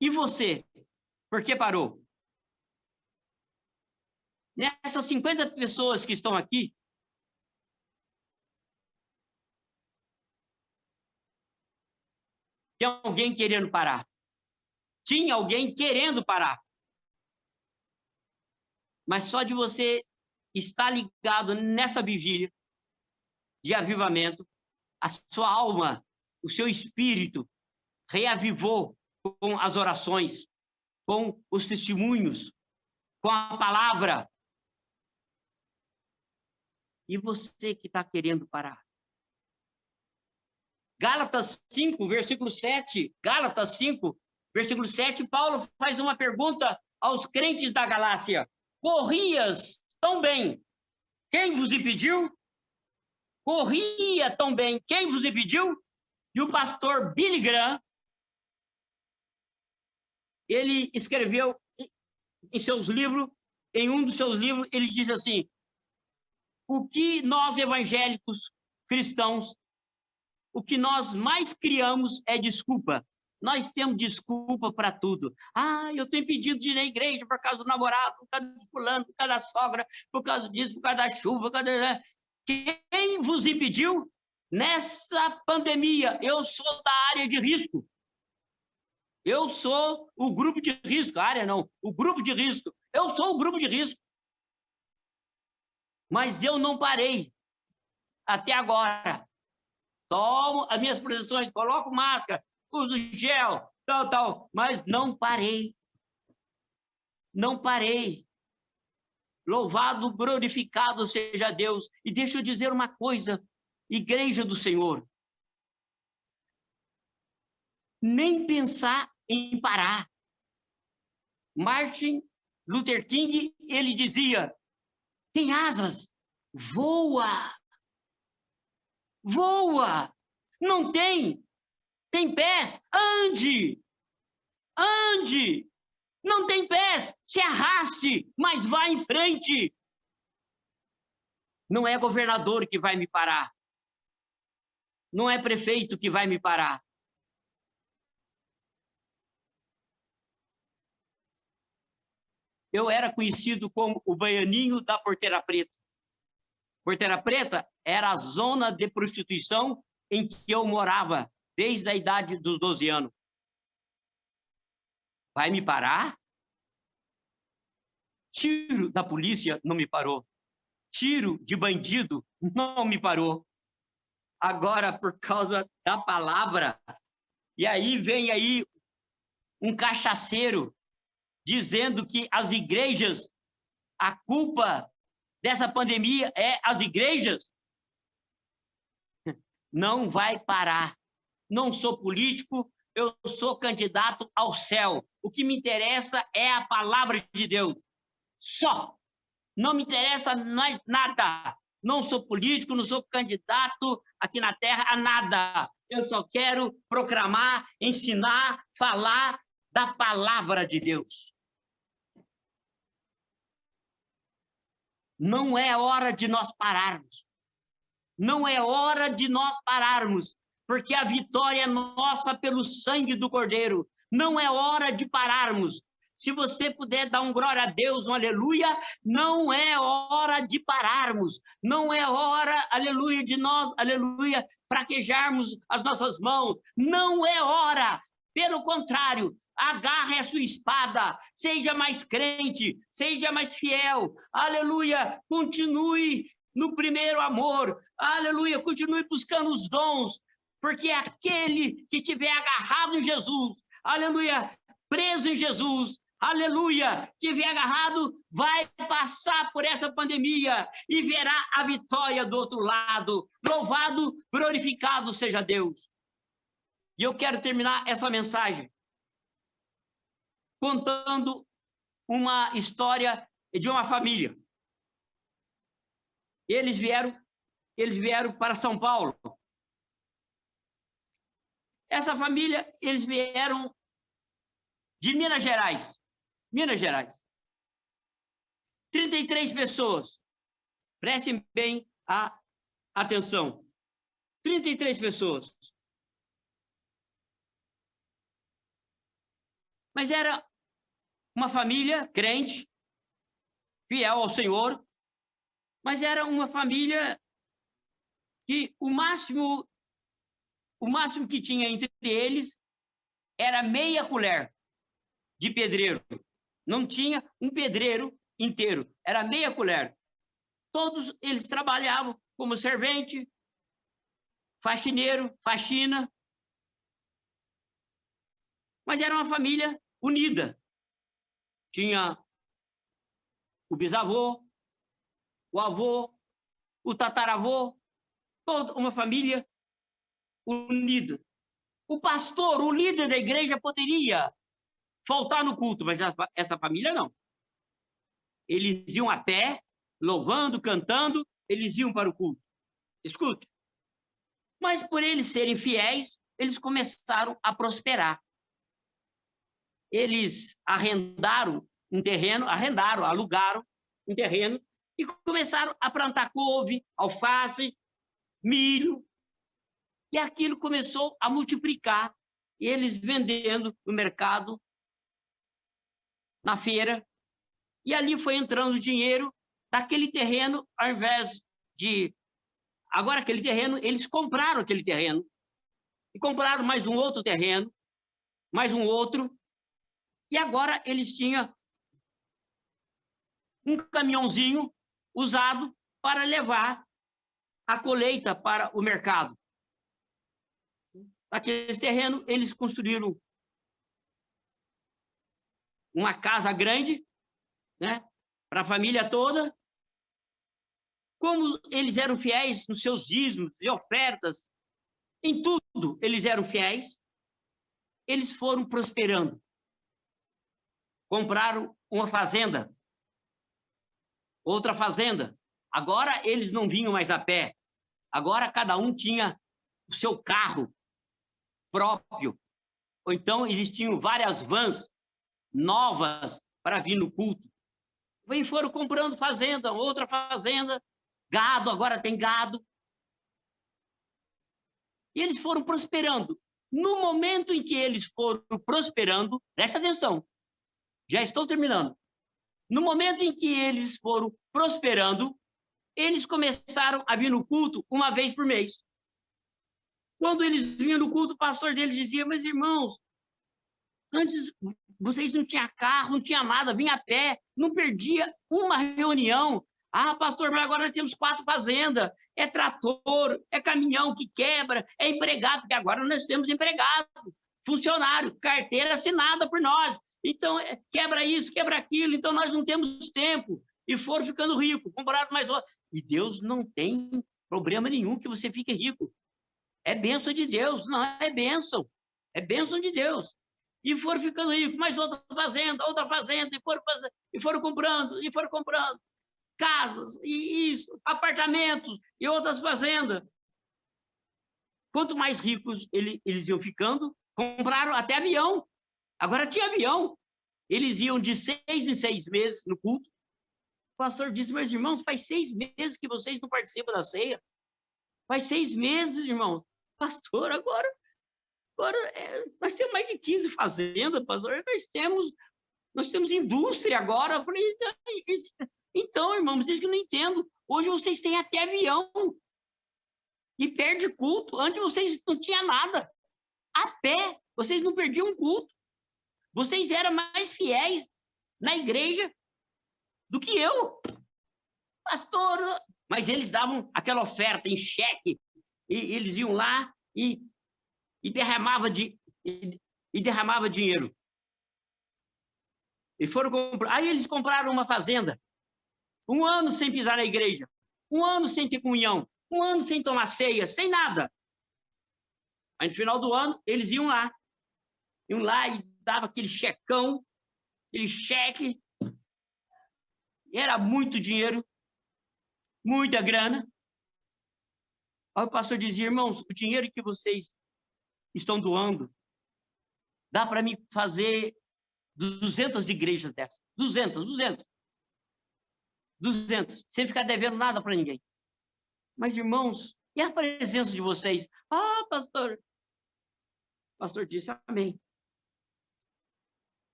E você? Por que parou? Nessas 50 pessoas que estão aqui, tem alguém querendo parar. Tinha alguém querendo parar. Mas só de você estar ligado nessa vigília de avivamento, a sua alma, o seu espírito reavivou com as orações, com os testemunhos, com a palavra. E você que está querendo parar? Gálatas 5, versículo 7. Gálatas 5, versículo 7, Paulo faz uma pergunta aos crentes da Galácia. Corrias tão bem, quem vos impediu? Corria tão bem, quem vos impediu? E o pastor Billy Graham, ele escreveu em seus livros, em um dos seus livros, ele diz assim: o que nós evangélicos cristãos, o que nós mais criamos é desculpa. Nós temos desculpa para tudo. Ah, eu tenho pedido de ir na igreja por causa do namorado, por causa do fulano, por causa da sogra, por causa disso, por causa da chuva, por causa da... Quem vos impediu? Nessa pandemia, eu sou da área de risco. Eu sou o grupo de risco. A área não, o grupo de risco. Eu sou o grupo de risco. Mas eu não parei até agora. Tomo as minhas proteções, coloco máscara, uso gel, tal, mas não parei. Não parei. Louvado, glorificado seja Deus. E deixa eu dizer uma coisa, igreja do Senhor. Nem pensar em parar. Martin Luther King, ele dizia: tem asas, voa. Voa. Não tem. Tem pés, ande. Ande. Não tem pés, se arraste, mas vá em frente. Não é governador que vai me parar. Não é prefeito que vai me parar. Eu era conhecido como o baianinho da Porteira Preta. Porteira Preta era a zona de prostituição em que eu morava desde a idade dos 12 anos. Vai me parar? Tiro da polícia não me parou. Tiro de bandido não me parou. Agora, por causa da palavra, e aí vem aí um cachaceiro dizendo que as igrejas, a culpa dessa pandemia é as igrejas. Não vai parar. Não sou político, eu sou candidato ao céu. O que me interessa é a palavra de Deus. Só. Não me interessa mais nada. Não sou político, não sou candidato aqui na terra a nada. Eu só quero proclamar, ensinar, falar da palavra de Deus. Não é hora de nós pararmos. Não é hora de nós pararmos, porque a vitória é nossa pelo sangue do Cordeiro. Não é hora de pararmos. Se você puder dar um glória a Deus, um aleluia, não é hora hora de pararmos, não é hora, aleluia, de nós, aleluia, fraquejarmos as nossas mãos, não é hora, pelo contrário, agarre a sua espada, seja mais crente, seja mais fiel, aleluia, continue no primeiro amor, aleluia, continue buscando os dons, porque aquele que estiver agarrado em Jesus, aleluia, preso em Jesus, aleluia, estiver agarrado, vai passar por essa pandemia e verá a vitória do outro lado. Louvado, glorificado seja Deus. E eu quero terminar essa mensagem contando uma história de uma família. Eles vieram para São Paulo. Essa família, eles vieram de Minas Gerais. Minas Gerais. 33 pessoas. Prestem bem a atenção. 33 pessoas. Mas era uma família crente, fiel ao Senhor, mas era uma família que o máximo que tinha entre eles era meia colher de pedreiro. Não tinha um pedreiro inteiro, era meia colher. Todos eles trabalhavam como servente, faxineiro, faxina. Mas era uma família unida. Tinha o bisavô, o avô, o tataravô, toda uma família unida. O pastor, o líder da igreja, poderia faltar no culto, mas essa família não. Eles iam a pé, louvando, cantando, eles iam para o culto. Escute. Mas por eles serem fiéis, eles começaram a prosperar. Eles alugaram um terreno e começaram a plantar couve, alface, milho, e aquilo começou a multiplicar, e eles vendendo no mercado, na feira, e ali foi entrando dinheiro daquele terreno, ao invés de... Agora, aquele terreno, eles compraram aquele terreno, e compraram mais um outro terreno, mais um outro, e agora eles tinham um caminhãozinho usado para levar a colheita para o mercado. Aquele terreno, eles construíram uma casa grande, né, para a família toda. Como eles eram fiéis nos seus dízimos e ofertas, em tudo eles eram fiéis, eles foram prosperando. Compraram uma fazenda, outra fazenda. Agora eles não vinham mais a pé. Agora cada um tinha o seu carro próprio. Ou então eles tinham várias vans novas para vir no culto. E foram comprando fazenda, outra fazenda, gado, agora tem gado. E eles foram prosperando. No momento em que eles foram prosperando, presta atenção, já estou terminando. No momento em que eles foram prosperando, eles começaram a vir no culto uma vez por mês. Quando eles vinham no culto, o pastor deles dizia: mas irmãos, antes vocês não tinham carro, não tinha nada, vinha a pé, não perdia uma reunião. Ah, pastor, mas agora nós temos 4 fazendas, é trator, é caminhão que quebra, é empregado, porque agora nós temos empregado, funcionário, carteira assinada por nós. Então, quebra isso, quebra aquilo, então nós não temos tempo. E foram ficando ricos, compraram mais outro. E Deus não tem problema nenhum que você fique rico. É bênção de Deus, não é bênção. É bênção de Deus. E foram ficando ricos, mais outra fazenda, e foram comprando, casas, e isso, apartamentos, e outras fazendas. Quanto mais ricos eles iam ficando, compraram até avião. Agora tinha avião. Eles iam de 6 em 6 meses no culto. O pastor disse: meus irmãos, faz 6 meses que vocês não participam da ceia. Faz 6 meses, irmãos. Pastor, agora nós temos mais de 15 fazendas, pastor. Nós temos indústria agora. Eu falei: Então, irmãos, vocês que eu não entendo. Hoje vocês têm até avião. E perde culto. Antes vocês não tinham nada. A pé, vocês não perdiam culto. Vocês eram mais fiéis na igreja do que eu. Pastor, mas eles davam aquela oferta em cheque. E eles iam lá e derramava dinheiro. E foram comprar. Aí eles compraram uma fazenda. 1 ano sem pisar na igreja. 1 ano sem ter comunhão. 1 ano sem tomar ceia, sem nada. Aí no final do ano, eles iam lá. Iam lá e davam aquele checão, aquele cheque. Era muito dinheiro, muita grana. Aí o pastor dizia, irmãos, o dinheiro que vocês estão doando, dá para mim fazer 200 igrejas dessas. 200. Sem ficar devendo nada para ninguém. Mas, irmãos, e a presença de vocês? Ah, pastor. O pastor disse, amém.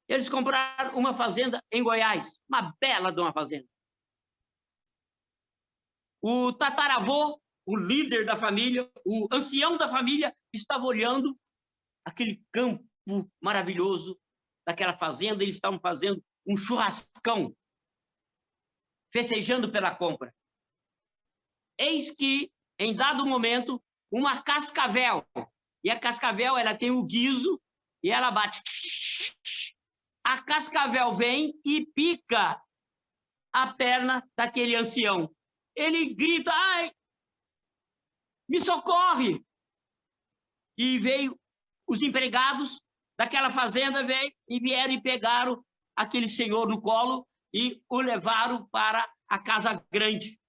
Eles compraram uma fazenda em Goiás, uma bela de uma fazenda. O tataravô, o líder da família, o ancião da família, estava olhando aquele campo maravilhoso daquela fazenda. Eles estavam fazendo um churrascão, festejando pela compra. Eis que, em dado momento, uma cascavel, e a cascavel ela tem o guizo, e ela bate. A cascavel vem e pica a perna daquele ancião. Ele grita, ai, me socorre! E veio os empregados daquela fazenda, vieram e pegaram aquele senhor no colo e o levaram para a casa grande.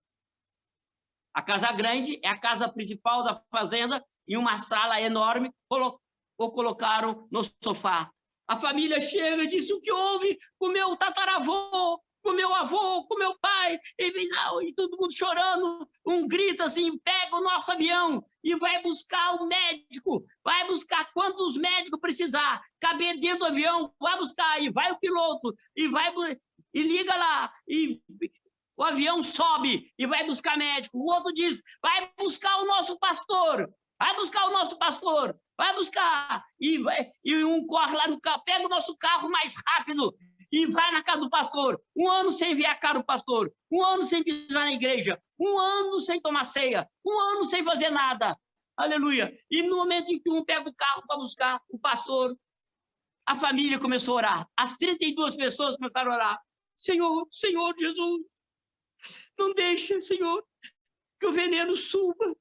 A casa grande é a casa principal da fazenda, em uma sala enorme, o colocaram no sofá. A família chega e diz, o que houve com o meu tataravô, com o meu avô, com o meu pai? E todo mundo chorando, um grito assim, pega o nosso avião e vai buscar o médico, vai buscar quantos médicos precisar, caber dentro do avião, vai buscar, e vai o piloto, e liga lá, e o avião sobe e vai buscar médico. O outro diz, vai buscar o nosso pastor, vai buscar o nosso pastor, vai buscar. E um corre lá no carro, pega o nosso carro mais rápido e vai na casa do pastor. 1 ano sem ver a cara do pastor, 1 ano sem pisar na igreja, 1 ano sem tomar ceia, 1 ano sem fazer nada. Aleluia. E no momento em que um pega o carro para buscar o pastor, a família começou a orar. As 32 pessoas começaram a orar. Senhor, Senhor Jesus, não deixe, Senhor, que o veneno suba,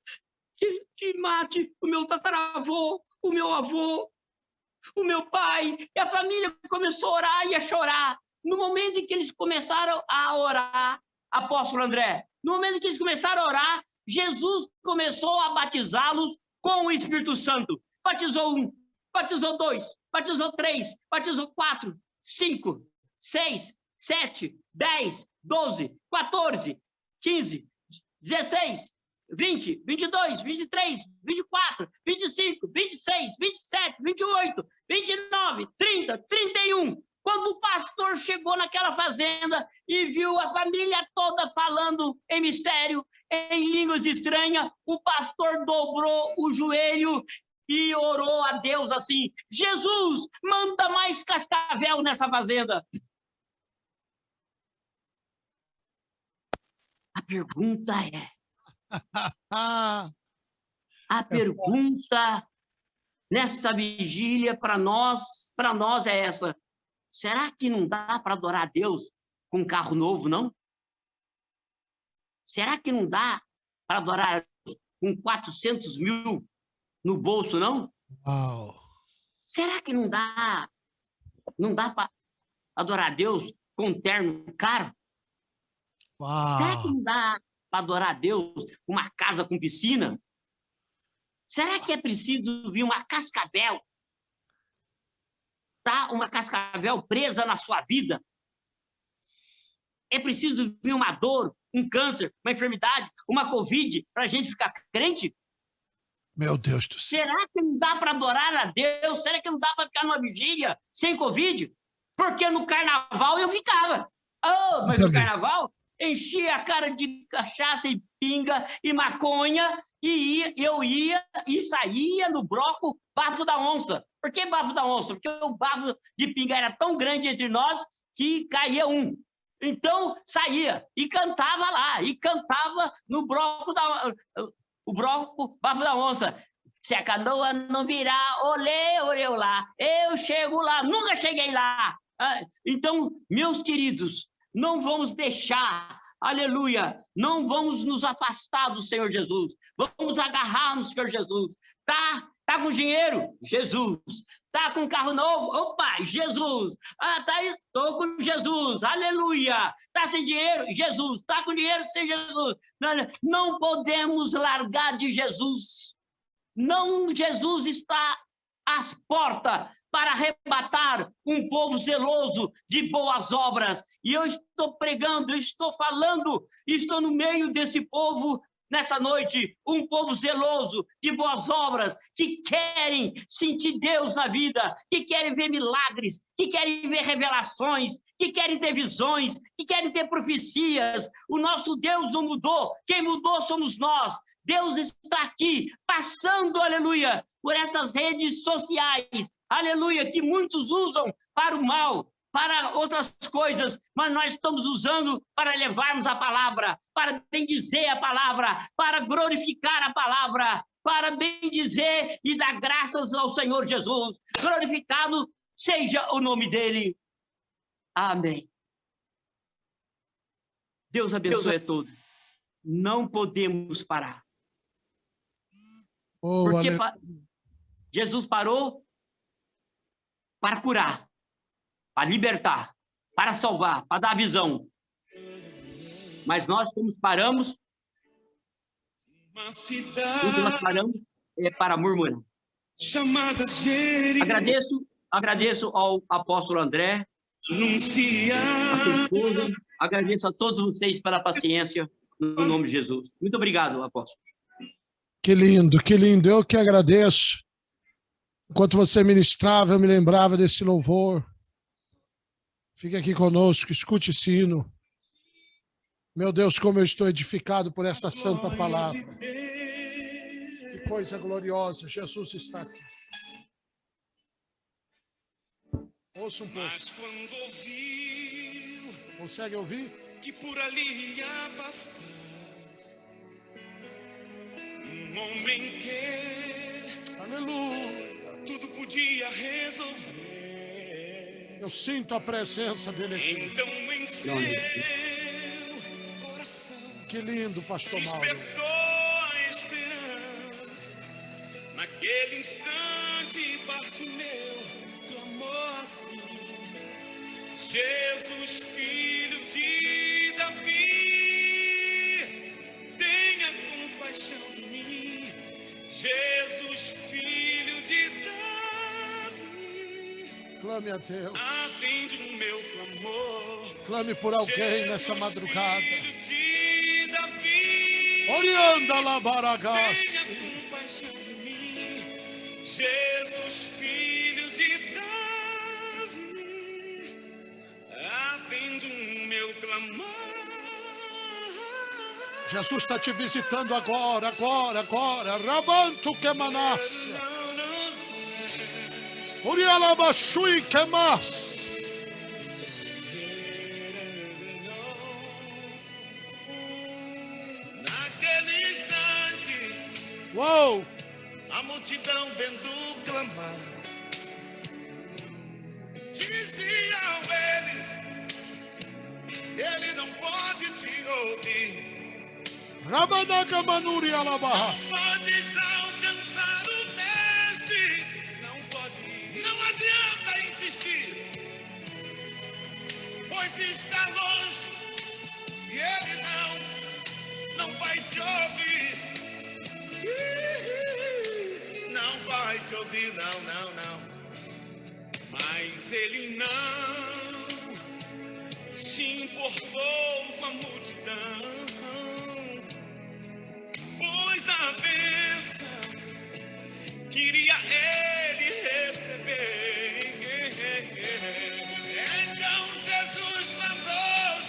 que mate o meu tataravô, o meu avô, o meu pai. E a família começou a orar e a chorar. No momento em que eles começaram a orar, apóstolo André, no momento em que eles começaram a orar, Jesus começou a batizá-los com o Espírito Santo. Batizou 1, batizou 2, batizou 3, batizou 4, 5, 6, 7, 10, 12, 14, 15, 16, 20, 22, 23, 24, 25, 26, 27, 28, 29, 30, 31. Quando o pastor chegou naquela fazenda e viu a família toda falando em mistério, em línguas estranhas, o pastor dobrou o joelho e orou a Deus assim, Jesus, manda mais cascavel nessa fazenda. A pergunta é, a pergunta nessa vigília para nós é essa, será que não dá para adorar a Deus com um carro novo, não? Será que não dá para adorar a Deus com 400 mil no bolso, não? Uau. Será que não dá para adorar a Deus com um terno caro? Uau. Será que não dá para adorar a Deus uma casa com piscina? Será que é preciso vir uma cascavel? Tá? Uma cascavel presa na sua vida? É preciso vir uma dor, um câncer, uma enfermidade, uma Covid para a gente ficar crente? Meu Deus do céu. Será que não dá para adorar a Deus? Será que não dá para ficar numa vigília sem Covid? Porque no carnaval eu ficava. Oh, mas no carnaval enchia a cara de cachaça e pinga e maconha, e eu ia e saía no bloco Bafo da Onça. Por que Bafo da Onça? Porque o bafo de pinga era tão grande entre nós que caía um. Então, saía e cantava lá, e cantava no bloco o bloco Bafo da Onça. Se a canoa não virar, olê, olê, lá, eu chego lá, nunca cheguei lá. Então, meus queridos, não vamos deixar, aleluia, não vamos nos afastar do Senhor Jesus, vamos agarrar no Senhor Jesus. Tá com dinheiro? Jesus. Tá com carro novo? Opa, Jesus. Tô com Jesus, aleluia. Tá sem dinheiro? Jesus. Tá com dinheiro? Sem Jesus. Não podemos largar de Jesus. Não, Jesus está às portas para arrebatar um povo zeloso de boas obras. E eu estou pregando, eu estou falando, estou no meio desse povo nessa noite, um povo zeloso de boas obras, que querem sentir Deus na vida, que querem ver milagres, que querem ver revelações, que querem ter visões, que querem ter profecias. O nosso Deus não mudou, quem mudou somos nós. Deus está aqui, passando, aleluia, por essas redes sociais, aleluia, que muitos usam para o mal, para outras coisas, mas nós estamos usando para levarmos a palavra, para bendizer a palavra, para glorificar a palavra, para bendizer e dar graças ao Senhor Jesus. Glorificado seja o nome dele. Amém. Deus abençoe a todos. Não podemos parar. Porque Jesus parou para curar, para libertar, para salvar, para dar visão. Mas nós, como paramos, tudo nós paramos é para murmurar. Agradeço ao apóstolo André, a sua esposa, agradeço a todos vocês pela paciência, no nome de Jesus. Muito obrigado, apóstolo. Que lindo, que lindo. Eu que agradeço. Enquanto você ministrava, eu me lembrava desse louvor. Fique aqui conosco, escute esse hino. Meu Deus, como eu estou edificado por essa santa palavra. Que coisa gloriosa, Jesus está aqui. Ouça um pouco. Mas quando ouviu, consegue ouvir? Que por ali ia passar um homem que, aleluia, tudo podia resolver. Eu sinto a presença dele aqui. Então em seu coração, que lindo, pastor Mauro, despertou a esperança. Naquele instante Bartimeu clamou assim: Jesus, filho de Davi, tenha compaixão de mim. Jesus, filho de Davi, clame a Deus. Atende o meu clamor. Clame por alguém Jesus, nessa madrugada. Filho de Davi, Orianda la baragás. tenha compaixão de mim. Jesus, filho de Davi, atende o meu clamor. Jesus está te visitando agora. Rabanto que manasse. Oriala bashui que mas. Naquele instante, Uou! a multidão vendo clamar, diziam eles: ele não pode te ouvir. Rabanaga manuri alabarra. Podes alcançar o mestre, não pode ir. Não adianta insistir, pois está longe e ele não vai te ouvir. Não vai te ouvir, não. Mas ele não se importou com a multidão, pois a bênção queria ele receber. Então Jesus mandou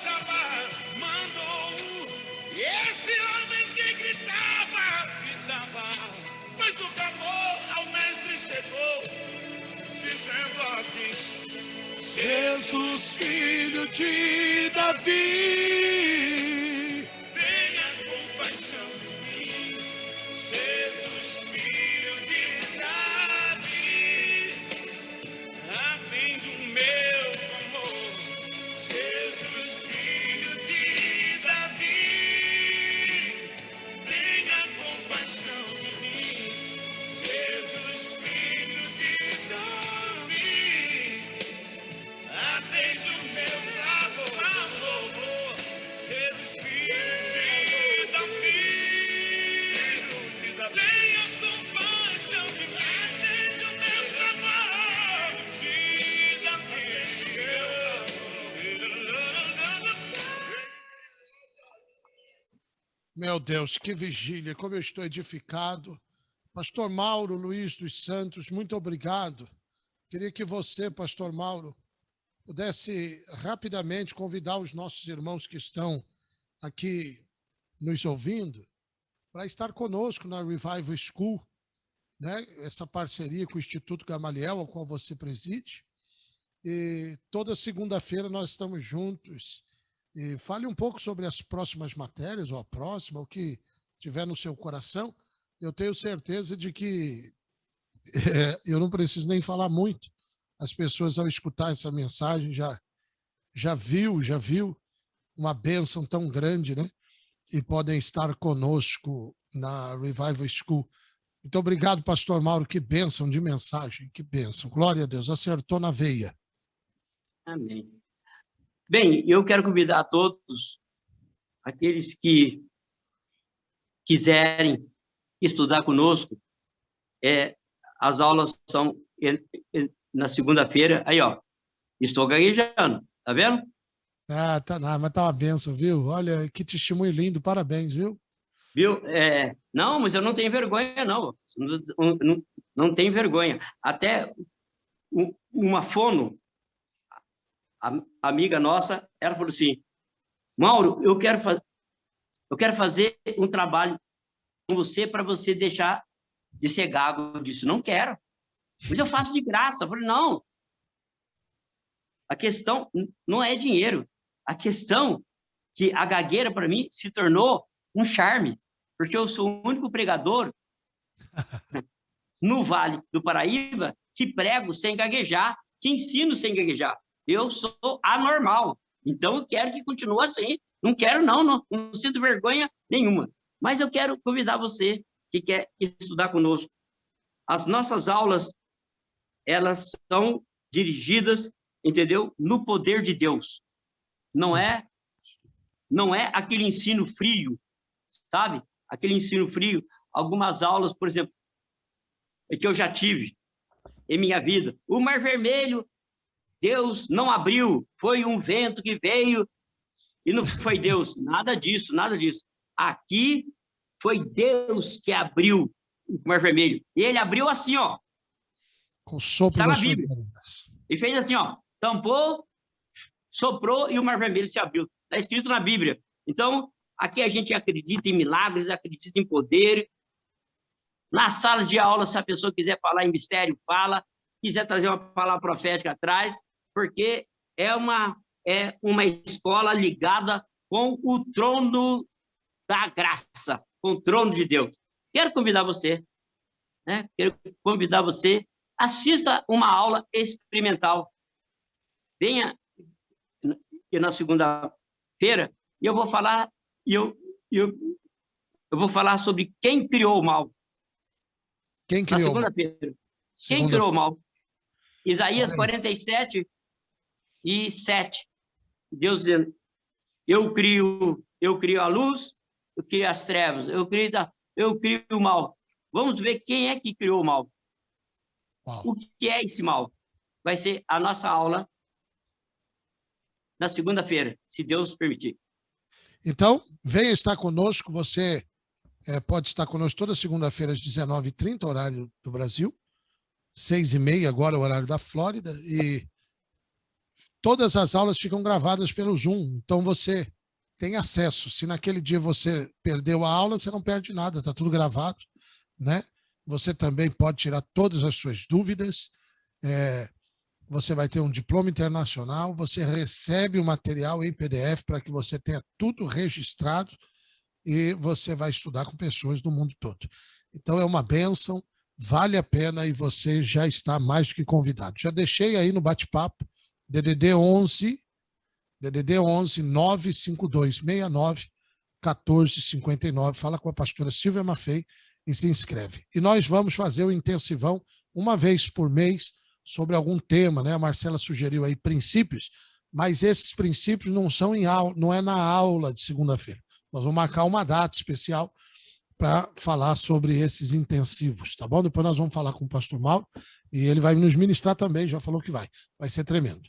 Tenha compaixão de mim, atende o meu clamor. Meu Deus, que vigília, como eu estou edificado. Pastor Mauro Luiz dos Santos, muito obrigado. Queria que você, Pastor Mauro, pudesse rapidamente convidar os nossos irmãos que estão aqui nos ouvindo para estar conosco na Revival School, né? Essa parceria com o Instituto Gamaliel, ao qual você preside. E toda segunda-feira nós estamos juntos. E fale um pouco sobre as próximas matérias, ou a próxima, o que tiver no seu coração. Eu tenho certeza de que eu não preciso nem falar muito. As pessoas, ao escutar essa mensagem, já viu uma bênção tão grande, né? E podem estar conosco na Revival School. Muito obrigado, Pastor Mauro. Que bênção de mensagem, que bênção. Glória a Deus, acertou na veia. Amém. Bem, eu quero convidar a todos, aqueles que quiserem estudar conosco, as aulas são na segunda-feira. Aí, ó, estou gaguejando, tá vendo? Ah, tá nada, mas tá uma bênção, viu? Olha, que testemunho lindo, parabéns, viu? Viu? Não, mas eu não tenho vergonha, não. Não tenho vergonha. Até uma fono, amiga nossa, ela falou assim: Mauro, eu quero fazer um trabalho com você para você deixar de ser gago. Eu disse: não quero. Mas eu faço de graça. Eu falei: não. A questão não é dinheiro. A questão que a gagueira, para mim, se tornou um charme, porque eu sou o único pregador no Vale do Paraíba que prego sem gaguejar, que ensino sem gaguejar. Eu sou anormal, então eu quero que continue assim. Não quero, não sinto vergonha nenhuma. Mas eu quero convidar você que quer estudar conosco. As nossas aulas, elas são dirigidas, entendeu? No poder de Deus. Não é aquele ensino frio, sabe? Aquele ensino frio. Algumas aulas, por exemplo, que eu já tive em minha vida. O Mar Vermelho, Deus não abriu, foi um vento que veio e não foi Deus. Nada disso, nada disso. Aqui foi Deus que abriu o Mar Vermelho. E ele abriu assim, ó. Com sopro está na das Bíblia. suas... E fez assim, ó. Tampou, soprou e o Mar Vermelho se abriu. Está escrito na Bíblia. Então, aqui a gente acredita em milagres, acredita em poder. Nas salas de aula, se a pessoa quiser falar em mistério, fala. Quiser trazer uma palavra profética atrás, porque é uma escola ligada com o trono da graça, com o trono de Deus. Quero convidar você, né? Assista uma aula experimental. Venha na segunda-feira e eu vou falar, eu vou falar sobre quem criou o mal. Quem criou? Na segunda-feira. Quem criou o mal? Isaías 47 e 7. Deus dizendo: eu crio a luz, eu crio as trevas, eu crio o mal. Vamos ver quem é que criou o mal. Uau. O que é esse mal? Vai ser a nossa aula na segunda-feira, se Deus permitir. Então, venha estar conosco. Você pode estar conosco toda segunda-feira às 19h30, horário do Brasil. 6h30 agora, o horário da Flórida. E todas as aulas ficam gravadas pelo Zoom. Então, você tem acesso. Se naquele dia você perdeu a aula, você não perde nada. Está tudo gravado, né? Você também pode tirar todas as suas dúvidas. Você vai ter um diploma internacional. Você recebe o material em PDF para que você tenha tudo registrado e você vai estudar com pessoas do mundo todo. Então, é uma bênção, vale a pena e você já está mais do que convidado. Já deixei aí no bate-papo, DDD 11 952 69 1459. Fala com a pastora Silvia Maffei e se inscreve. E nós vamos fazer o intensivão uma vez por mês sobre algum tema, né? A Marcela sugeriu aí princípios. mas esses princípios não são em aula, não é na aula de segunda-feira. Nós vamos marcar uma data especial para falar sobre esses intensivos, tá bom? Depois nós vamos falar com o pastor Mauro e ele vai nos ministrar também, já falou que vai ser tremendo.